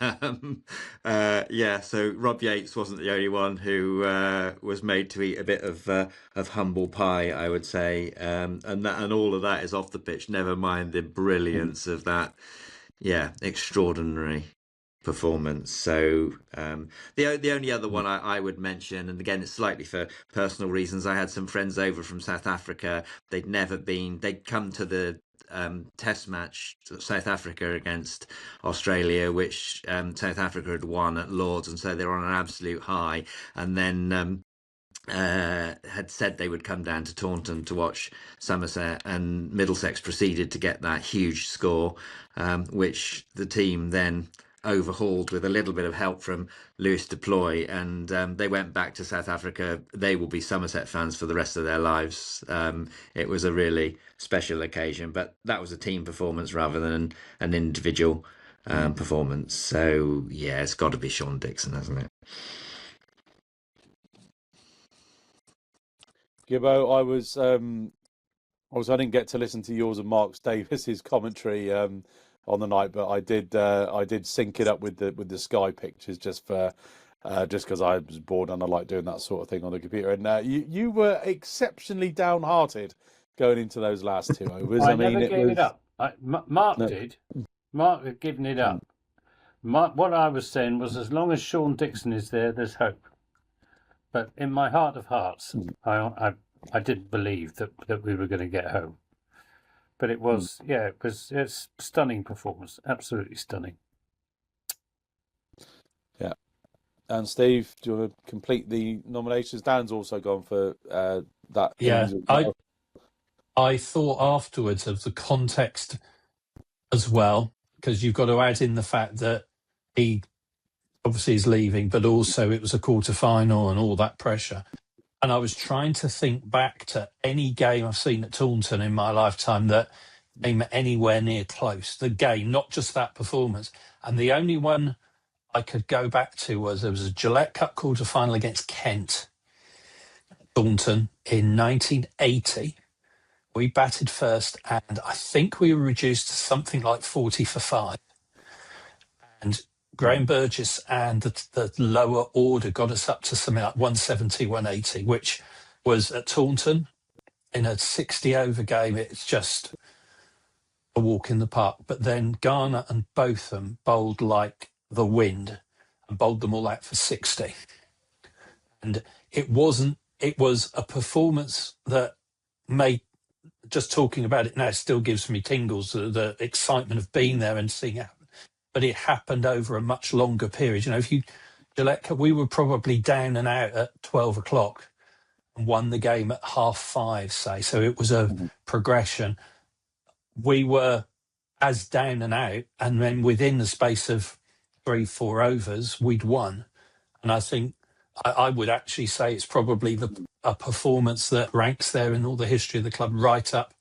so Rob Yates wasn't the only one who was made to eat a bit of humble pie, I would say, and all of that is off the pitch, never mind the brilliance of that extraordinary performance. So the only other one I would mention, and again it's slightly for personal reasons, I had some friends over from South Africa. They'd come to the test match, South Africa against Australia, which South Africa had won at Lords, and so they were on an absolute high, and then had said they would come down to Taunton to watch Somerset, and Middlesex proceeded to get that huge score, which the team then overhauled with a little bit of help from Lewis Deploy, and they went back to South Africa. They will be Somerset fans for the rest of their lives. It was a really special occasion, but that was a team performance rather than an individual performance. So yeah, it's got to be Sean Dixon, hasn't it? Gibbo, I didn't get to listen to yours and Mark Davis's commentary on the night, but I did sync it up with the Sky pictures just because I was bored and I like doing that sort of thing on the computer. And you were exceptionally downhearted going into those last 2 overs. I never gave it up. Mark did. Mark had given it up. What I was saying was, as long as Sean Dixon is there, there's hope. But in my heart of hearts, I didn't believe that we were going to get home. But it was, it's a stunning performance, absolutely stunning. Yeah. And Steve, do you want to complete the nominations? Dan's also gone for that. Yeah, I thought afterwards of the context as well, because you've got to add in the fact that he obviously is leaving, but also it was a quarter-final and all that pressure. And I was trying to think back to any game I've seen at Taunton in my lifetime that came anywhere near close. The game, not just that performance. And the only one I could go back to was there was a Gillette Cup quarter-final against Kent, Taunton, in 1980. We batted first, and I think we were reduced to something like 40 for 5. And Graham Burgess and the lower order got us up to something like 170, 180, which was at Taunton in a 60-over game. It's just a walk in the park. But then Garner and Botham bowled like the wind and bowled them all out for 60. And it was a performance that made, just talking about it now still gives me tingles, the excitement of being there and seeing it happen. But it happened over a much longer period. We were probably down and out at 12 o'clock and won the game at 5:30, say. So it was a progression. We were as down and out, and then within the space of 3-4 overs, we'd won. And I think I would actually say it's probably a performance that ranks there in all the history of the club, right up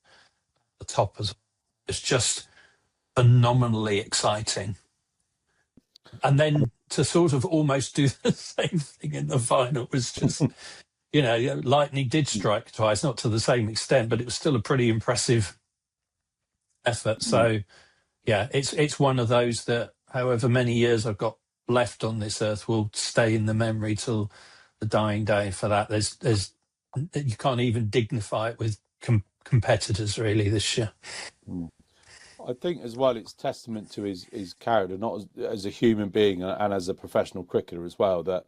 the top. It's just phenomenally exciting. And then to sort of almost do the same thing in the final was just, lightning did strike twice, not to the same extent, but it was still a pretty impressive effort. So, yeah, it's one of those that however many years I've got left on this earth will stay in the memory till the dying day for that. There's you can't even dignify it with competitors really this year. I think as well it's testament to his character, not as a human being and as a professional cricketer as well, that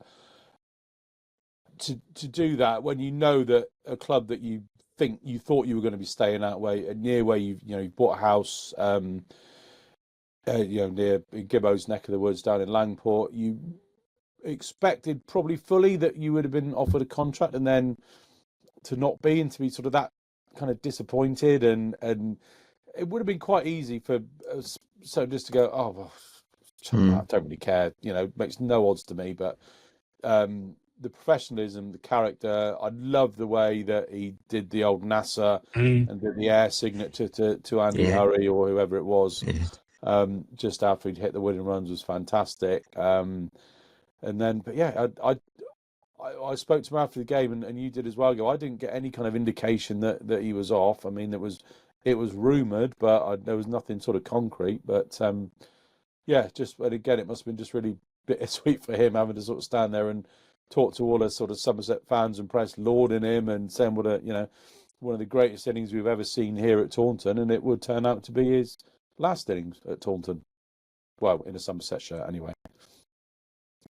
to do that when you know that a club that you thought you were going to be staying that way, near where you've bought a house near Gibbo's neck of the woods down in Langport, you expected probably fully that you would have been offered a contract, and then to not be and to be sort of that kind of disappointed, and it would have been quite easy for so just to go, oh well, I don't really care, makes no odds to me. But the professionalism, the character, I love the way that he did the old NASA and did the air signature to Andy Hurry or whoever it was. Just after he'd hit the winning runs was fantastic. And then, but yeah, I spoke to him after the game, and you did as well. I didn't get any kind of indication that he was off. I mean, it was rumoured, but there was nothing sort of concrete. But and again, it must have been just really bittersweet for him having to sort of stand there and talk to all the sort of Somerset fans and press, lauding him and saying what one of the greatest innings we've ever seen here at Taunton, and it would turn out to be his last innings at Taunton. Well, in a Somerset shirt anyway.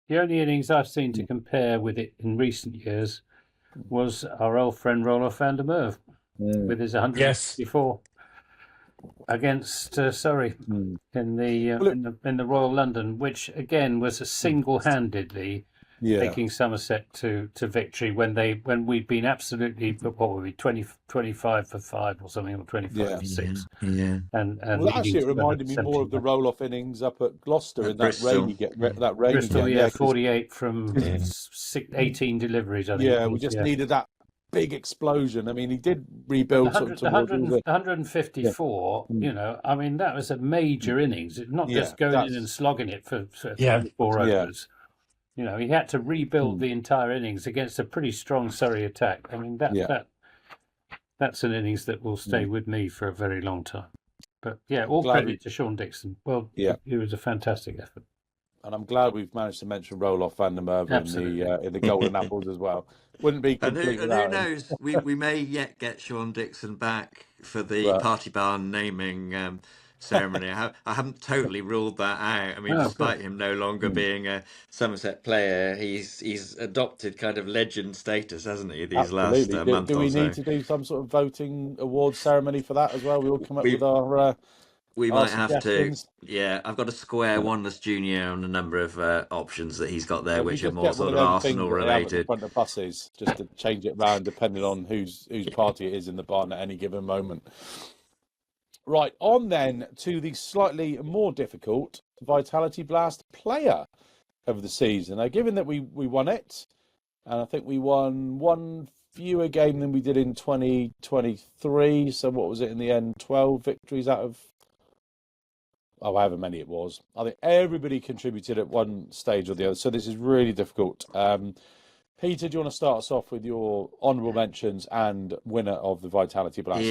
The only innings I've seen to compare with it in recent years was our old friend Roloff van der Merwe with his 164 against Surrey in the Royal London, which again was a single-handedly taking Somerset to victory when we'd been absolutely, what were we, 25 for 5 or something, or 25 for 6. Yeah. And actually, it reminded me more of the roll-off innings up at Gloucester in that rainy Bristol, game. 48 from 18 deliveries, I think. Yeah, we just needed that big explosion. I mean, he did rebuild the 154, I mean, that was a major innings. It's not just going in and slogging it for 4 overs. He had to rebuild the entire innings against a pretty strong Surrey attack. I mean, that's an innings that will stay with me for a very long time. But yeah, all credit to Sean Dixon. Well, Yeah. it was a fantastic effort. And I'm glad we've managed to mention Roloff Van der Merwe in the Golden Apples as well. Wouldn't be complete And who without him. knows? We may yet get Sean Dixon back for the Right. party barn naming ceremony. I haven't totally ruled that out. I mean, Oh, despite good. him no longer being a Somerset player, he's adopted kind of legend status, hasn't he? These last Absolutely. month Do or we so. need to do some sort of voting awards ceremony for that as well? We all come up with We our might have to. suggestions. Yeah, I've got a square Wanless Junior on a number of options that he's got there, We which are just more get one sort of of them things Arsenal that they have at the related. front of buses, just to change it round depending on whose party it is in the barn at any given moment. Right, on then to the slightly more difficult Vitality Blast player of the season. Now, given that we won it, and I think we won one fewer game than we did in 2023. So what was it in the end? 12 victories out of however many it was. I think everybody contributed at one stage or the other. So this is really difficult. Peter, do you want to start us off with your honourable mentions and winner of the Vitality Blast?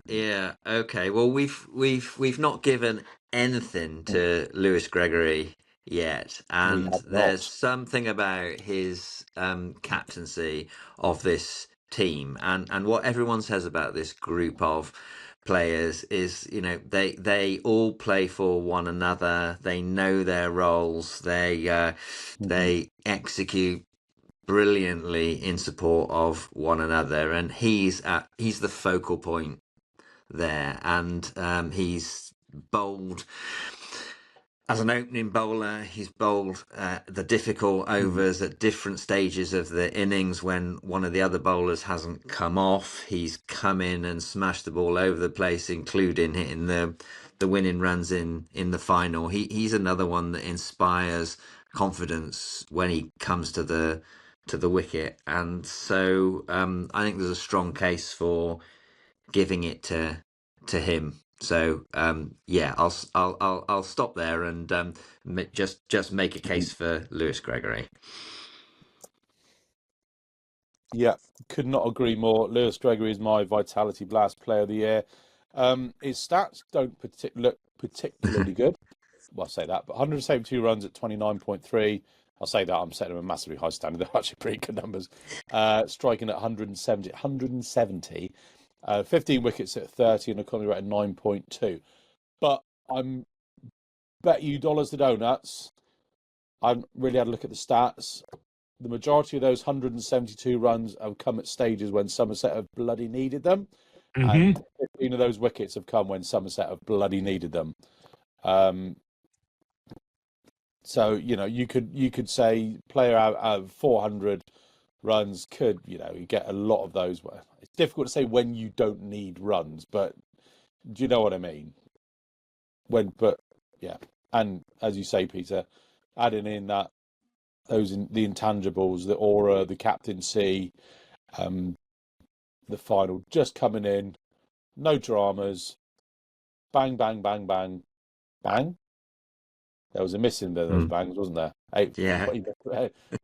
Yeah. Okay. Well, we've not given anything to Lewis Gregory yet, We and have there's not. something about his captaincy of this team, and what everyone says about this group of players is, they all play for one another. They know their roles. They execute brilliantly in support of one another, and he's the focal point there, and he's bold as an opening bowler. He's bowled the difficult overs at different stages of the innings when one of the other bowlers hasn't come off. He's come in and smashed the ball over the place, including hitting the winning runs in the final. He's another one that inspires confidence when he comes to the wicket, and so I think there's a strong case for giving it to him. So yeah, I'll stop there and just make a case for Lewis Gregory. Yeah, could not agree more. Lewis Gregory is my Vitality Blast Player of the Year. His stats don't look particularly good. Well, I say that, but 172 runs at 29.3. I'll say that I'm setting him a massively high standard. They're actually pretty good numbers. Striking at 170. 15 wickets at 30 and economy rate at 9.2. But I'm bet you dollars to donuts. I haven't really had a look at the stats. The majority of those 172 runs have come at stages when Somerset have bloody needed them. And 15 of those wickets have come when Somerset have bloody needed them. So, you could say player out of 400 runs could, you get a lot of those. It's difficult to say when you don't need runs, but do you know what I mean? Yeah. And as you say, Peter, adding in the intangibles, the aura, the captaincy, the final, just coming in, no dramas, bang, bang, bang, bang, bang. There was a miss in there, those bangs, wasn't there? Yeah.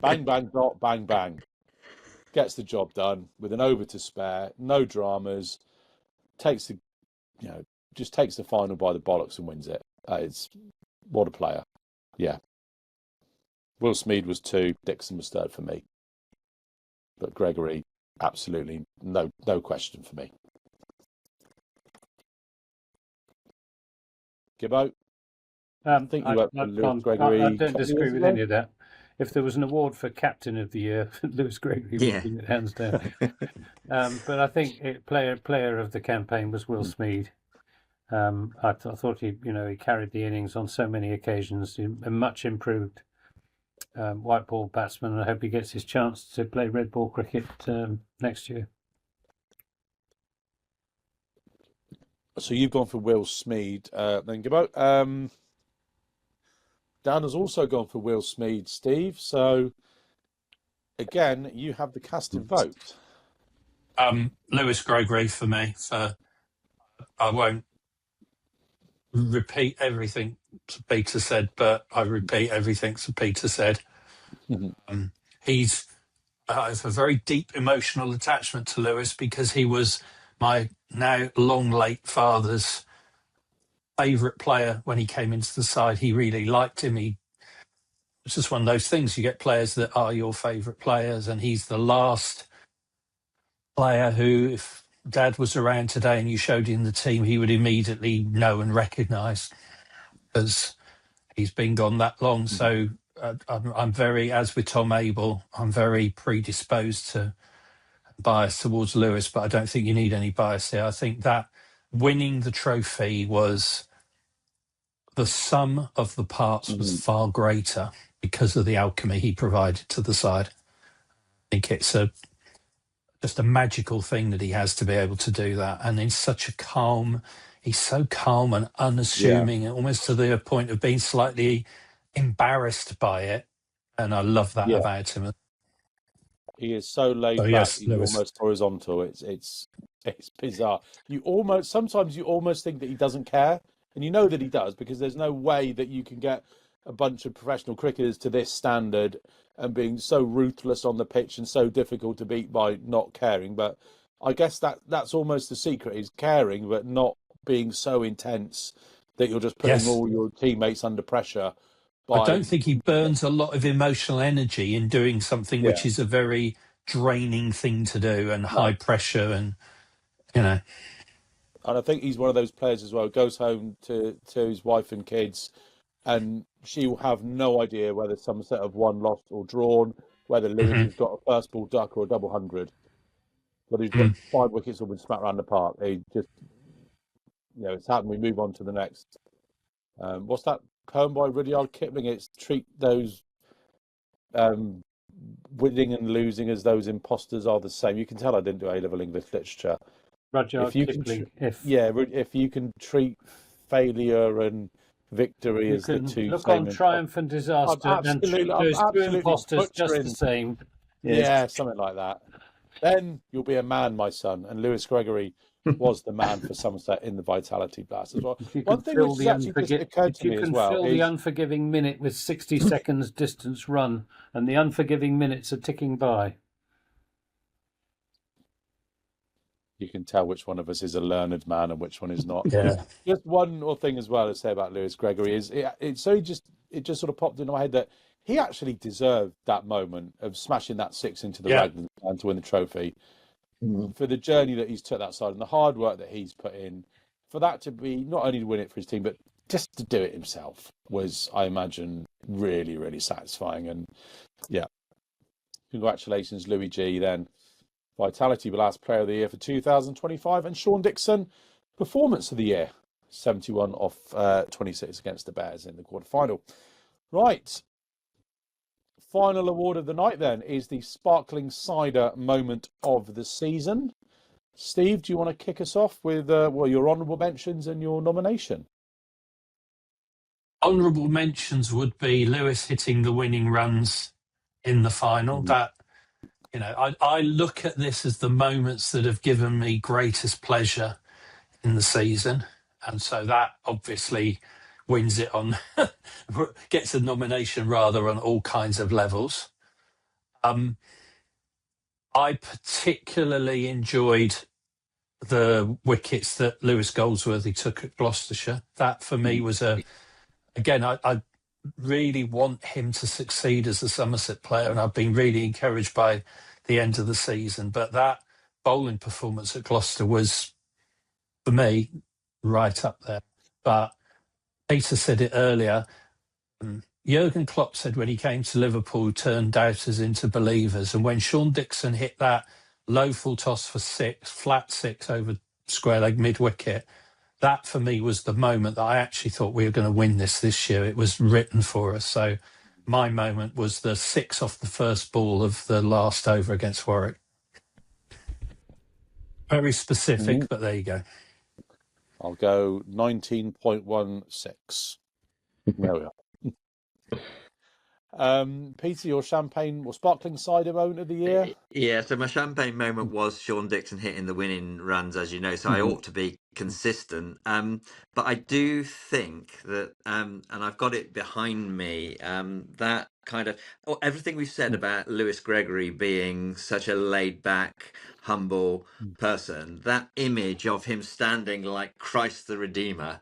Bang, bang, dot, bang, bang. Gets the job done with an over to spare, no dramas. Takes just takes the final by the bollocks and wins it. It's what a player. Yeah. Will Smead was 2, Dixon was 3rd for me. But Gregory, absolutely no question for me. Gibbo? I think you went for Lewis Gregory. I don't disagree with any of that. If there was an award for Captain of the Year, Lewis Gregory would win it hands down. But I think player of the campaign was Will Smead. I thought he carried the innings on so many occasions. A much improved white ball batsman. I hope he gets his chance to play red ball cricket next year. So you've gone for Will Smead, then Gibbo. Dan has also gone for Will Smead, Steve. So again, you have the casting vote. Lewis Gregory for me. So I won't repeat everything Peter said, but I repeat everything Peter said. I have a very deep emotional attachment to Lewis because he was my now long late father's favourite player when he came into the side. He really liked him. It's just one of those things. You get players that are your favourite players, and he's the last player who, if Dad was around today and you showed him the team, he would immediately know and recognise, because he's been gone that long. So I'm very, as with Tom Abel, I'm very predisposed to bias towards Lewis, but I don't think you need any bias here. I think that winning the trophy was, the sum of the parts was far greater because of the alchemy he provided to the side. I think it's just a magical thing that he has to be able to do that. And in such a he's so calm and unassuming, almost to the point of being slightly embarrassed by it. And I love that about him. He is so laid back. Yes, He's Lewis. almost horizontal. It's bizarre. Sometimes you almost think that he doesn't care, and you know that he does, because there's no way that you can get a bunch of professional cricketers to this standard and being so ruthless on the pitch and so difficult to beat by not caring. But I guess that's almost the secret, is caring but not being so intense that you're just putting all your teammates under pressure. I don't think he burns a lot of emotional energy in doing something which is a very draining thing to do, and high pressure, and And I think he's one of those players as well, goes home to his wife and kids, and she will have no idea whether Somerset have won, lost or drawn, whether Lewis has got a first ball duck or a double hundred, whether he's got 5 wickets or been smacked around the park. They just, it's happened. We move on to the next. What's that poem by Rudyard Kipling? It's treat those winning and losing as those imposters are the same. You can tell I didn't do A-level English literature. Rudyard Kipling. If you can treat failure and victory as the two look same on triumph and disaster and treat those two imposters just the same. Yeah, something like that. Then you'll be a man, my son. And Lewis Gregory was the man for Somerset in the Vitality Blast as well. One thing which has actually just occurred to me as well is the unforgiving minute with 60 seconds distance run, and the unforgiving minutes are ticking by. You can tell which one of us is a learned man and which one is not. Yeah. Just one more thing as well to say about Lewis Gregory is it just sort of popped into my head that he actually deserved that moment of smashing that 6 into the red and to win the trophy. For the journey that he's took that side and the hard work that he's put in, for that to be not only to win it for his team, but just to do it himself was, I imagine, really, really satisfying. And congratulations, Louis G. Then Vitality Blast Player of the Year for 2025, and Sean Dixon, Performance of the Year, 71 off 26 against the Bears in the quarterfinal. Right. Final award of the night then is the Sparkling Cider Moment of the Season. Steve, do you want to kick us off with your honourable mentions and your nomination? Honourable mentions would be Lewis hitting the winning runs in the final. That, I look at this as the moments that have given me greatest pleasure in the season. And so that obviously wins it on, gets a nomination rather on all kinds of levels. I particularly enjoyed the wickets that Lewis Goldsworthy took at Gloucestershire. That for me was I really want him to succeed as a Somerset player, and I've been really encouraged by the end of the season. But that bowling performance at Gloucester was, for me, right up there. But Peter said it earlier. Jurgen Klopp said when he came to Liverpool, turned doubters into believers. And when Sean Dixon hit that low full toss for 6, flat 6 over square leg mid-wicket, that for me was the moment that I actually thought we were going to win this year. It was written for us. So my moment was the 6 off the first ball of the last over against Warwick. Very specific, but there you go. I'll go 19.16. There we are. Peter, your champagne or sparkling cider moment of the year? Yeah, so my champagne moment was Sean Dixon hitting the winning runs, as you know. So I ought to be consistent. But I do think that, and I've got it behind me, that kind of everything we've said about Lewis Gregory being such a laid back, humble person, that image of him standing like Christ the Redeemer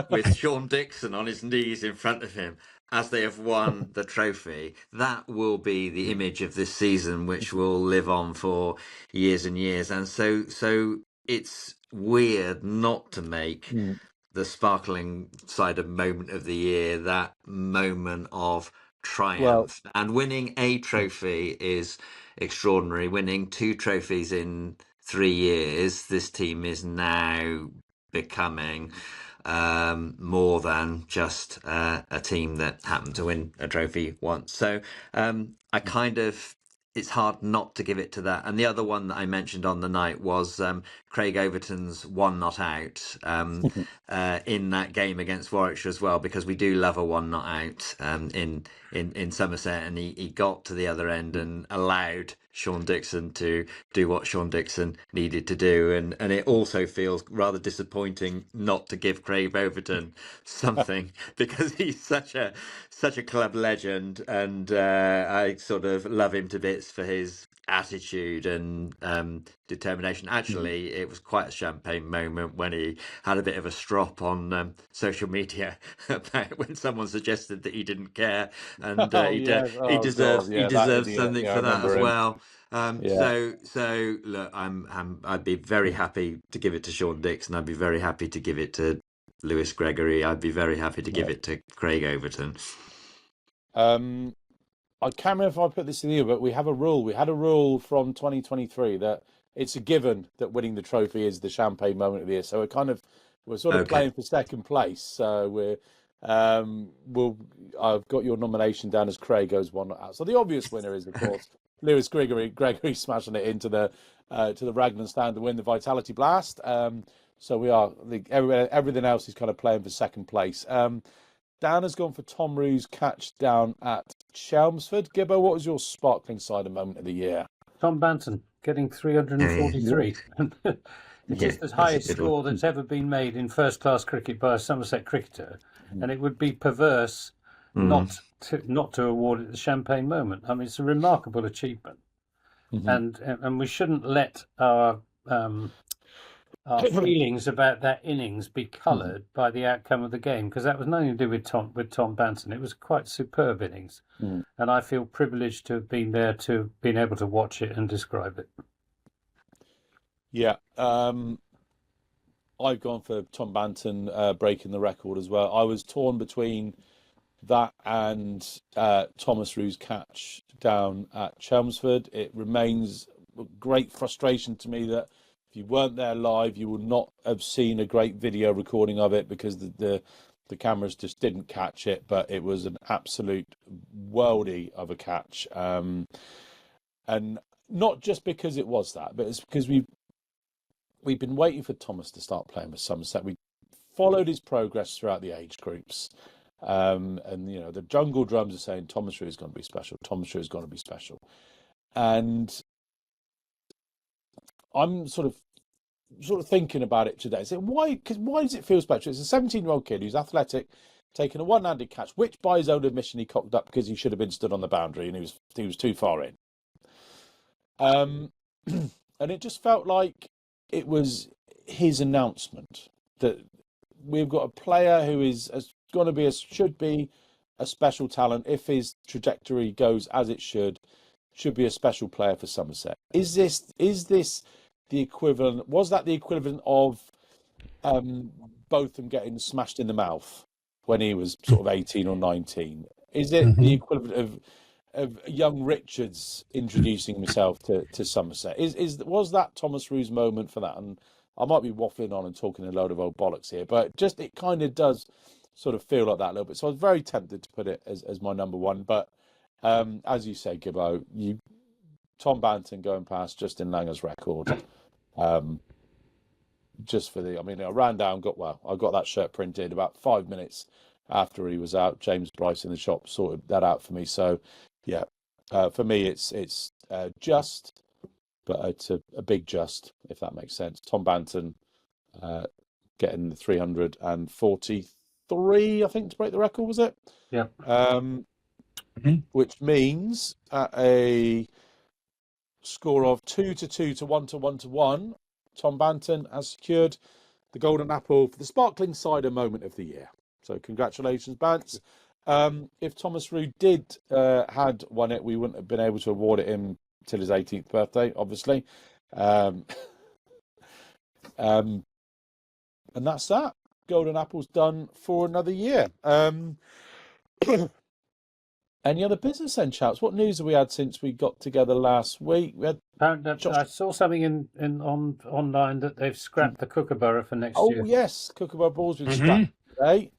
with Sean Dixon on his knees in front of him as they have won the trophy, that will be the image of this season, which will live on for years and years. And so it's weird not to make the sparkling cider moment of the year that moment of triumph. And winning a trophy is extraordinary. Winning 2 trophies in 3 years, this team is now becoming more than just a team that happened to win a trophy once. So I kind of, it's hard not to give it to that. And the other one that I mentioned on the night was Craig Overton's one not out in that game against Warwickshire as well, because we do love a one not out in Somerset, and he got to the other end and allowed Sean Dixon to do what Sean Dixon needed to do, and it also feels rather disappointing not to give Craig Overton something because he's such a club legend, and I sort of love him to bits for his attitude and determination. Actually, it was quite a champagne moment when he had a bit of a strop on social media about when someone suggested that he didn't care, and he deserves something for that as well. So look, I'd be very happy to give it to Sean Dixon. I'd be very happy to give it to Lewis Gregory. I'd be very happy to give it to Craig Overton. I can't remember if I put this in here, but we have a rule. We had a rule from 2023 that it's a given that winning the trophy is the champagne moment of the year. So we're sort of playing for second place. So I've got your nomination down as Craig goes one not out. So the obvious winner is, of course, Lewis Gregory smashing it into the Raglan stand to win the Vitality Blast. So we are everything else is kind of playing for second place. Dan has gone for Tom Roo's catch down at Chelmsford. Gibbo, what was your sparkling cider moment of the year? Tom Banton getting 343. It is the highest score that's ever been made in first-class cricket by a Somerset cricketer, and it would be perverse not to award it the champagne moment. I mean, it's a remarkable achievement, and we shouldn't let our feelings about that innings be coloured by the outcome of the game, because that was nothing to do with Tom Banton. It was quite superb innings, and I feel privileged to have been there, to been able to watch it and describe it. Yeah, I've gone for Tom Banton breaking the record as well. I was torn between that and Thomas Roo's catch down at Chelmsford. It remains a great frustration to me that if you weren't there live, you would not have seen a great video recording of it, because the cameras just didn't catch it. But it was an absolute worldie of a catch, and not just because it was that, but it's because we've been waiting for Thomas to start playing with Somerset. We followed his progress throughout the age groups, and the jungle drums are saying Thomas Roo is going to be special. Thomas Roo is going to be special, and I'm sort of thinking about it today. So why does it feel special? It's a 17-year-old kid who's athletic, taking a one-handed catch, which by his own admission he cocked up because he should have been stood on the boundary and he was too far in. And it just felt like it was his announcement that we've got a player who should be a special talent. If his trajectory goes as it should be a special player for Somerset. Is this the equivalent? Was that the equivalent of both them getting smashed in the mouth when he was sort of 18 or 19? Is it the equivalent of young Richards introducing himself to Somerset? Was that Thomas Roo's moment for that? And I might be waffling on and talking a load of old bollocks here, but just it kind of does sort of feel like that a little bit. So I was very tempted to put it as my number one, but as you say, Gibbo, Tom Banton going past Justin Langer's record. Just for I ran down, I got that shirt printed about 5 minutes after he was out. James Bryce in the shop sorted that out for me. So, yeah, for me, it's just, but it's a big just, if that makes sense. Tom Banton getting the 343, I think, to break the record, was it? Yeah. Which means at a score of 2-2 to 1-1-1, Tom Banton has secured the Golden Apple for the Sparkling Cider Moment of the Year. So congratulations, Bance. If Thomas Rue did had won it, we wouldn't have been able to award it him till his 18th birthday, obviously. And that's that. Golden Apple's done for another year. Any other business then, chaps? What news have we had since we got together last week? We had I saw something online that they've scrapped the Kookaburra for next year. Oh yes, Kookaburra Ball's been scrapped today.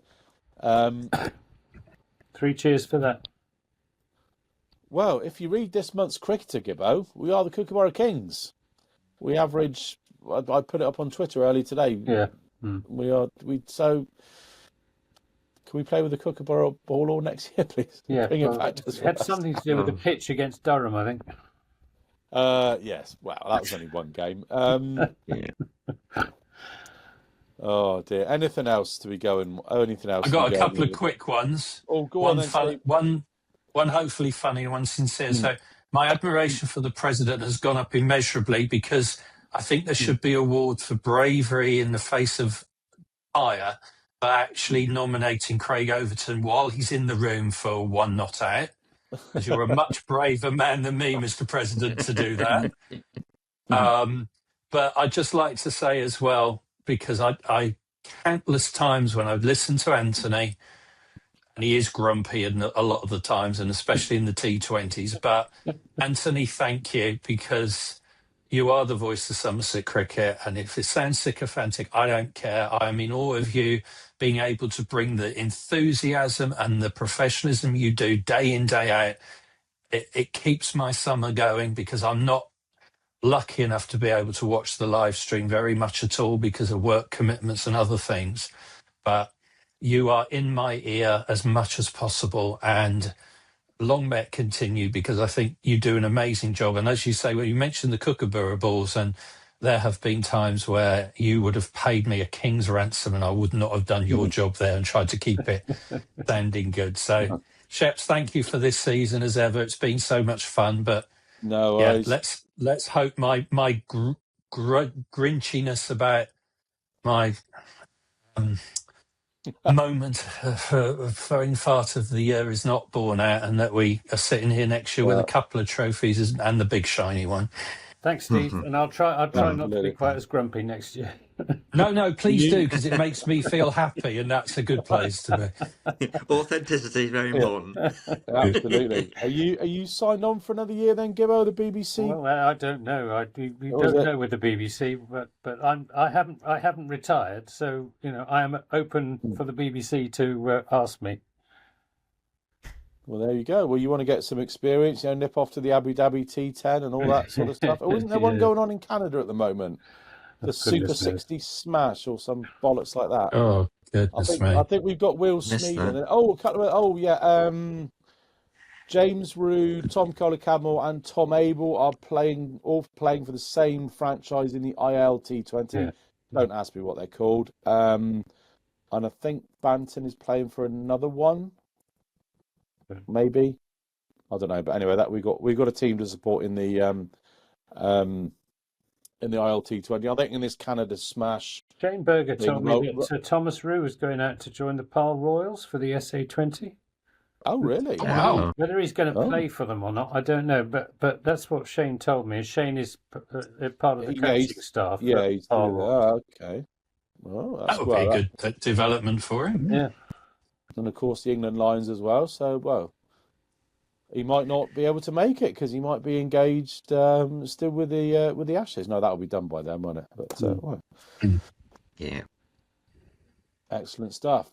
3 cheers for that. Well, if you read this month's Cricketer, Gibbo, we are the Kookaburra Kings. We average. I put it up on Twitter early today. Yeah. So. Can we play with the Kookaburra Ball all next year, please? Yeah, Bring it back to it had something to do with the pitch against Durham, I think. Yes. Well, that was only one game. Oh dear. Anything else to be going? Anything else? I've got a couple of quick ones. Oh, go on then. One hopefully funny, one sincere. So my admiration for the president has gone up immeasurably because I think there should be awards for bravery in the face of fire. But actually nominating Craig Overton while he's in the room for one not out, because you're a much braver man than me, Mr. President, to do that. But I'd just like to say as well, because I countless times when I've listened to Anthony, and he is grumpy a lot of the times, and especially in the T20s, but Anthony, thank you, because you are the voice of Somerset cricket, and if it sounds sycophantic, I don't care. I mean, all of you being able to bring the enthusiasm and the professionalism you do day in, day out, it keeps my summer going, because I'm not lucky enough to be able to watch the live stream very much at all because of work commitments and other things. But you are in my ear as much as possible, and long may it continue, because I think you do an amazing job. And as you say, well, you mentioned the Kookaburra Balls, and there have been times where you would have paid me a king's ransom and I would not have done your job there and tried to keep it sounding good. So, Sheps, thank you for this season as ever. It's been so much fun. But let's hope my grinchiness about my moment for infart of the year is not borne out, and that we are sitting here next year with a couple of trophies and the big shiny one. Thanks, Steve. And I'll try not to be quite as grumpy next year. No, please do, because it makes me feel happy, and that's a good place to be. Authenticity is very important. Absolutely. Are you signed on for another year then, Gibbo, the BBC? Well, I don't know. We don't know with the BBC, but I haven't retired, so I am open for the BBC to ask me. Well, there you go. Well, you want to get some experience, nip off to the Abu Dhabi T10 and all that sort of stuff. Oh, isn't there one going on in Canada at the moment? The Super 60 Smash or some bollocks like that. Oh, goodness me. I think we've got Will Smeed. James Rue, Tom Collicamel and Tom Abel are all playing for the same franchise in the ILT20. Yeah. Don't ask me what they're called. And I think Banton is playing for another one. Maybe, I don't know, but anyway, that we've got a team to support in the ILT20. I think in this Canada Smash. Shane Berger told me that Sir Thomas Rue was going out to join the Pal Royals for the SA20. Oh, really? Wow. Whether he's going to play for them or not, I don't know. But that's what Shane told me. Shane is part of the coaching staff. Yeah, he's Pal Royals. Okay. Well, that would be a good development for him. Yeah. And of course the England Lions as well. So, he might not be able to make it because he might be engaged still with the Ashes. No, that'll be done by then, won't it? But yeah, excellent stuff.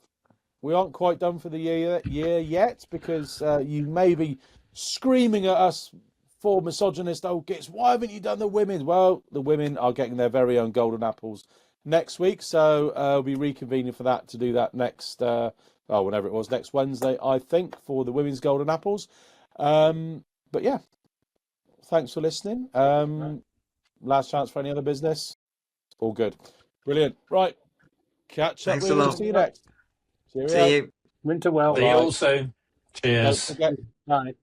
We aren't quite done for the year yet, because you may be screaming at us for misogynist old gits. Why haven't you done the women? Well, the women are getting their very own golden apples next week, so we'll be reconvening for that to do that next. Whenever it was, next Wednesday, I think, for the women's golden apples. But yeah, thanks for listening. Last chance for any other business. All good. Brilliant. Right. Catch up Thanks with a you. lot. See you next. Cheerio. See you. Winter well. See you also. Cheers. Don't forget. Bye.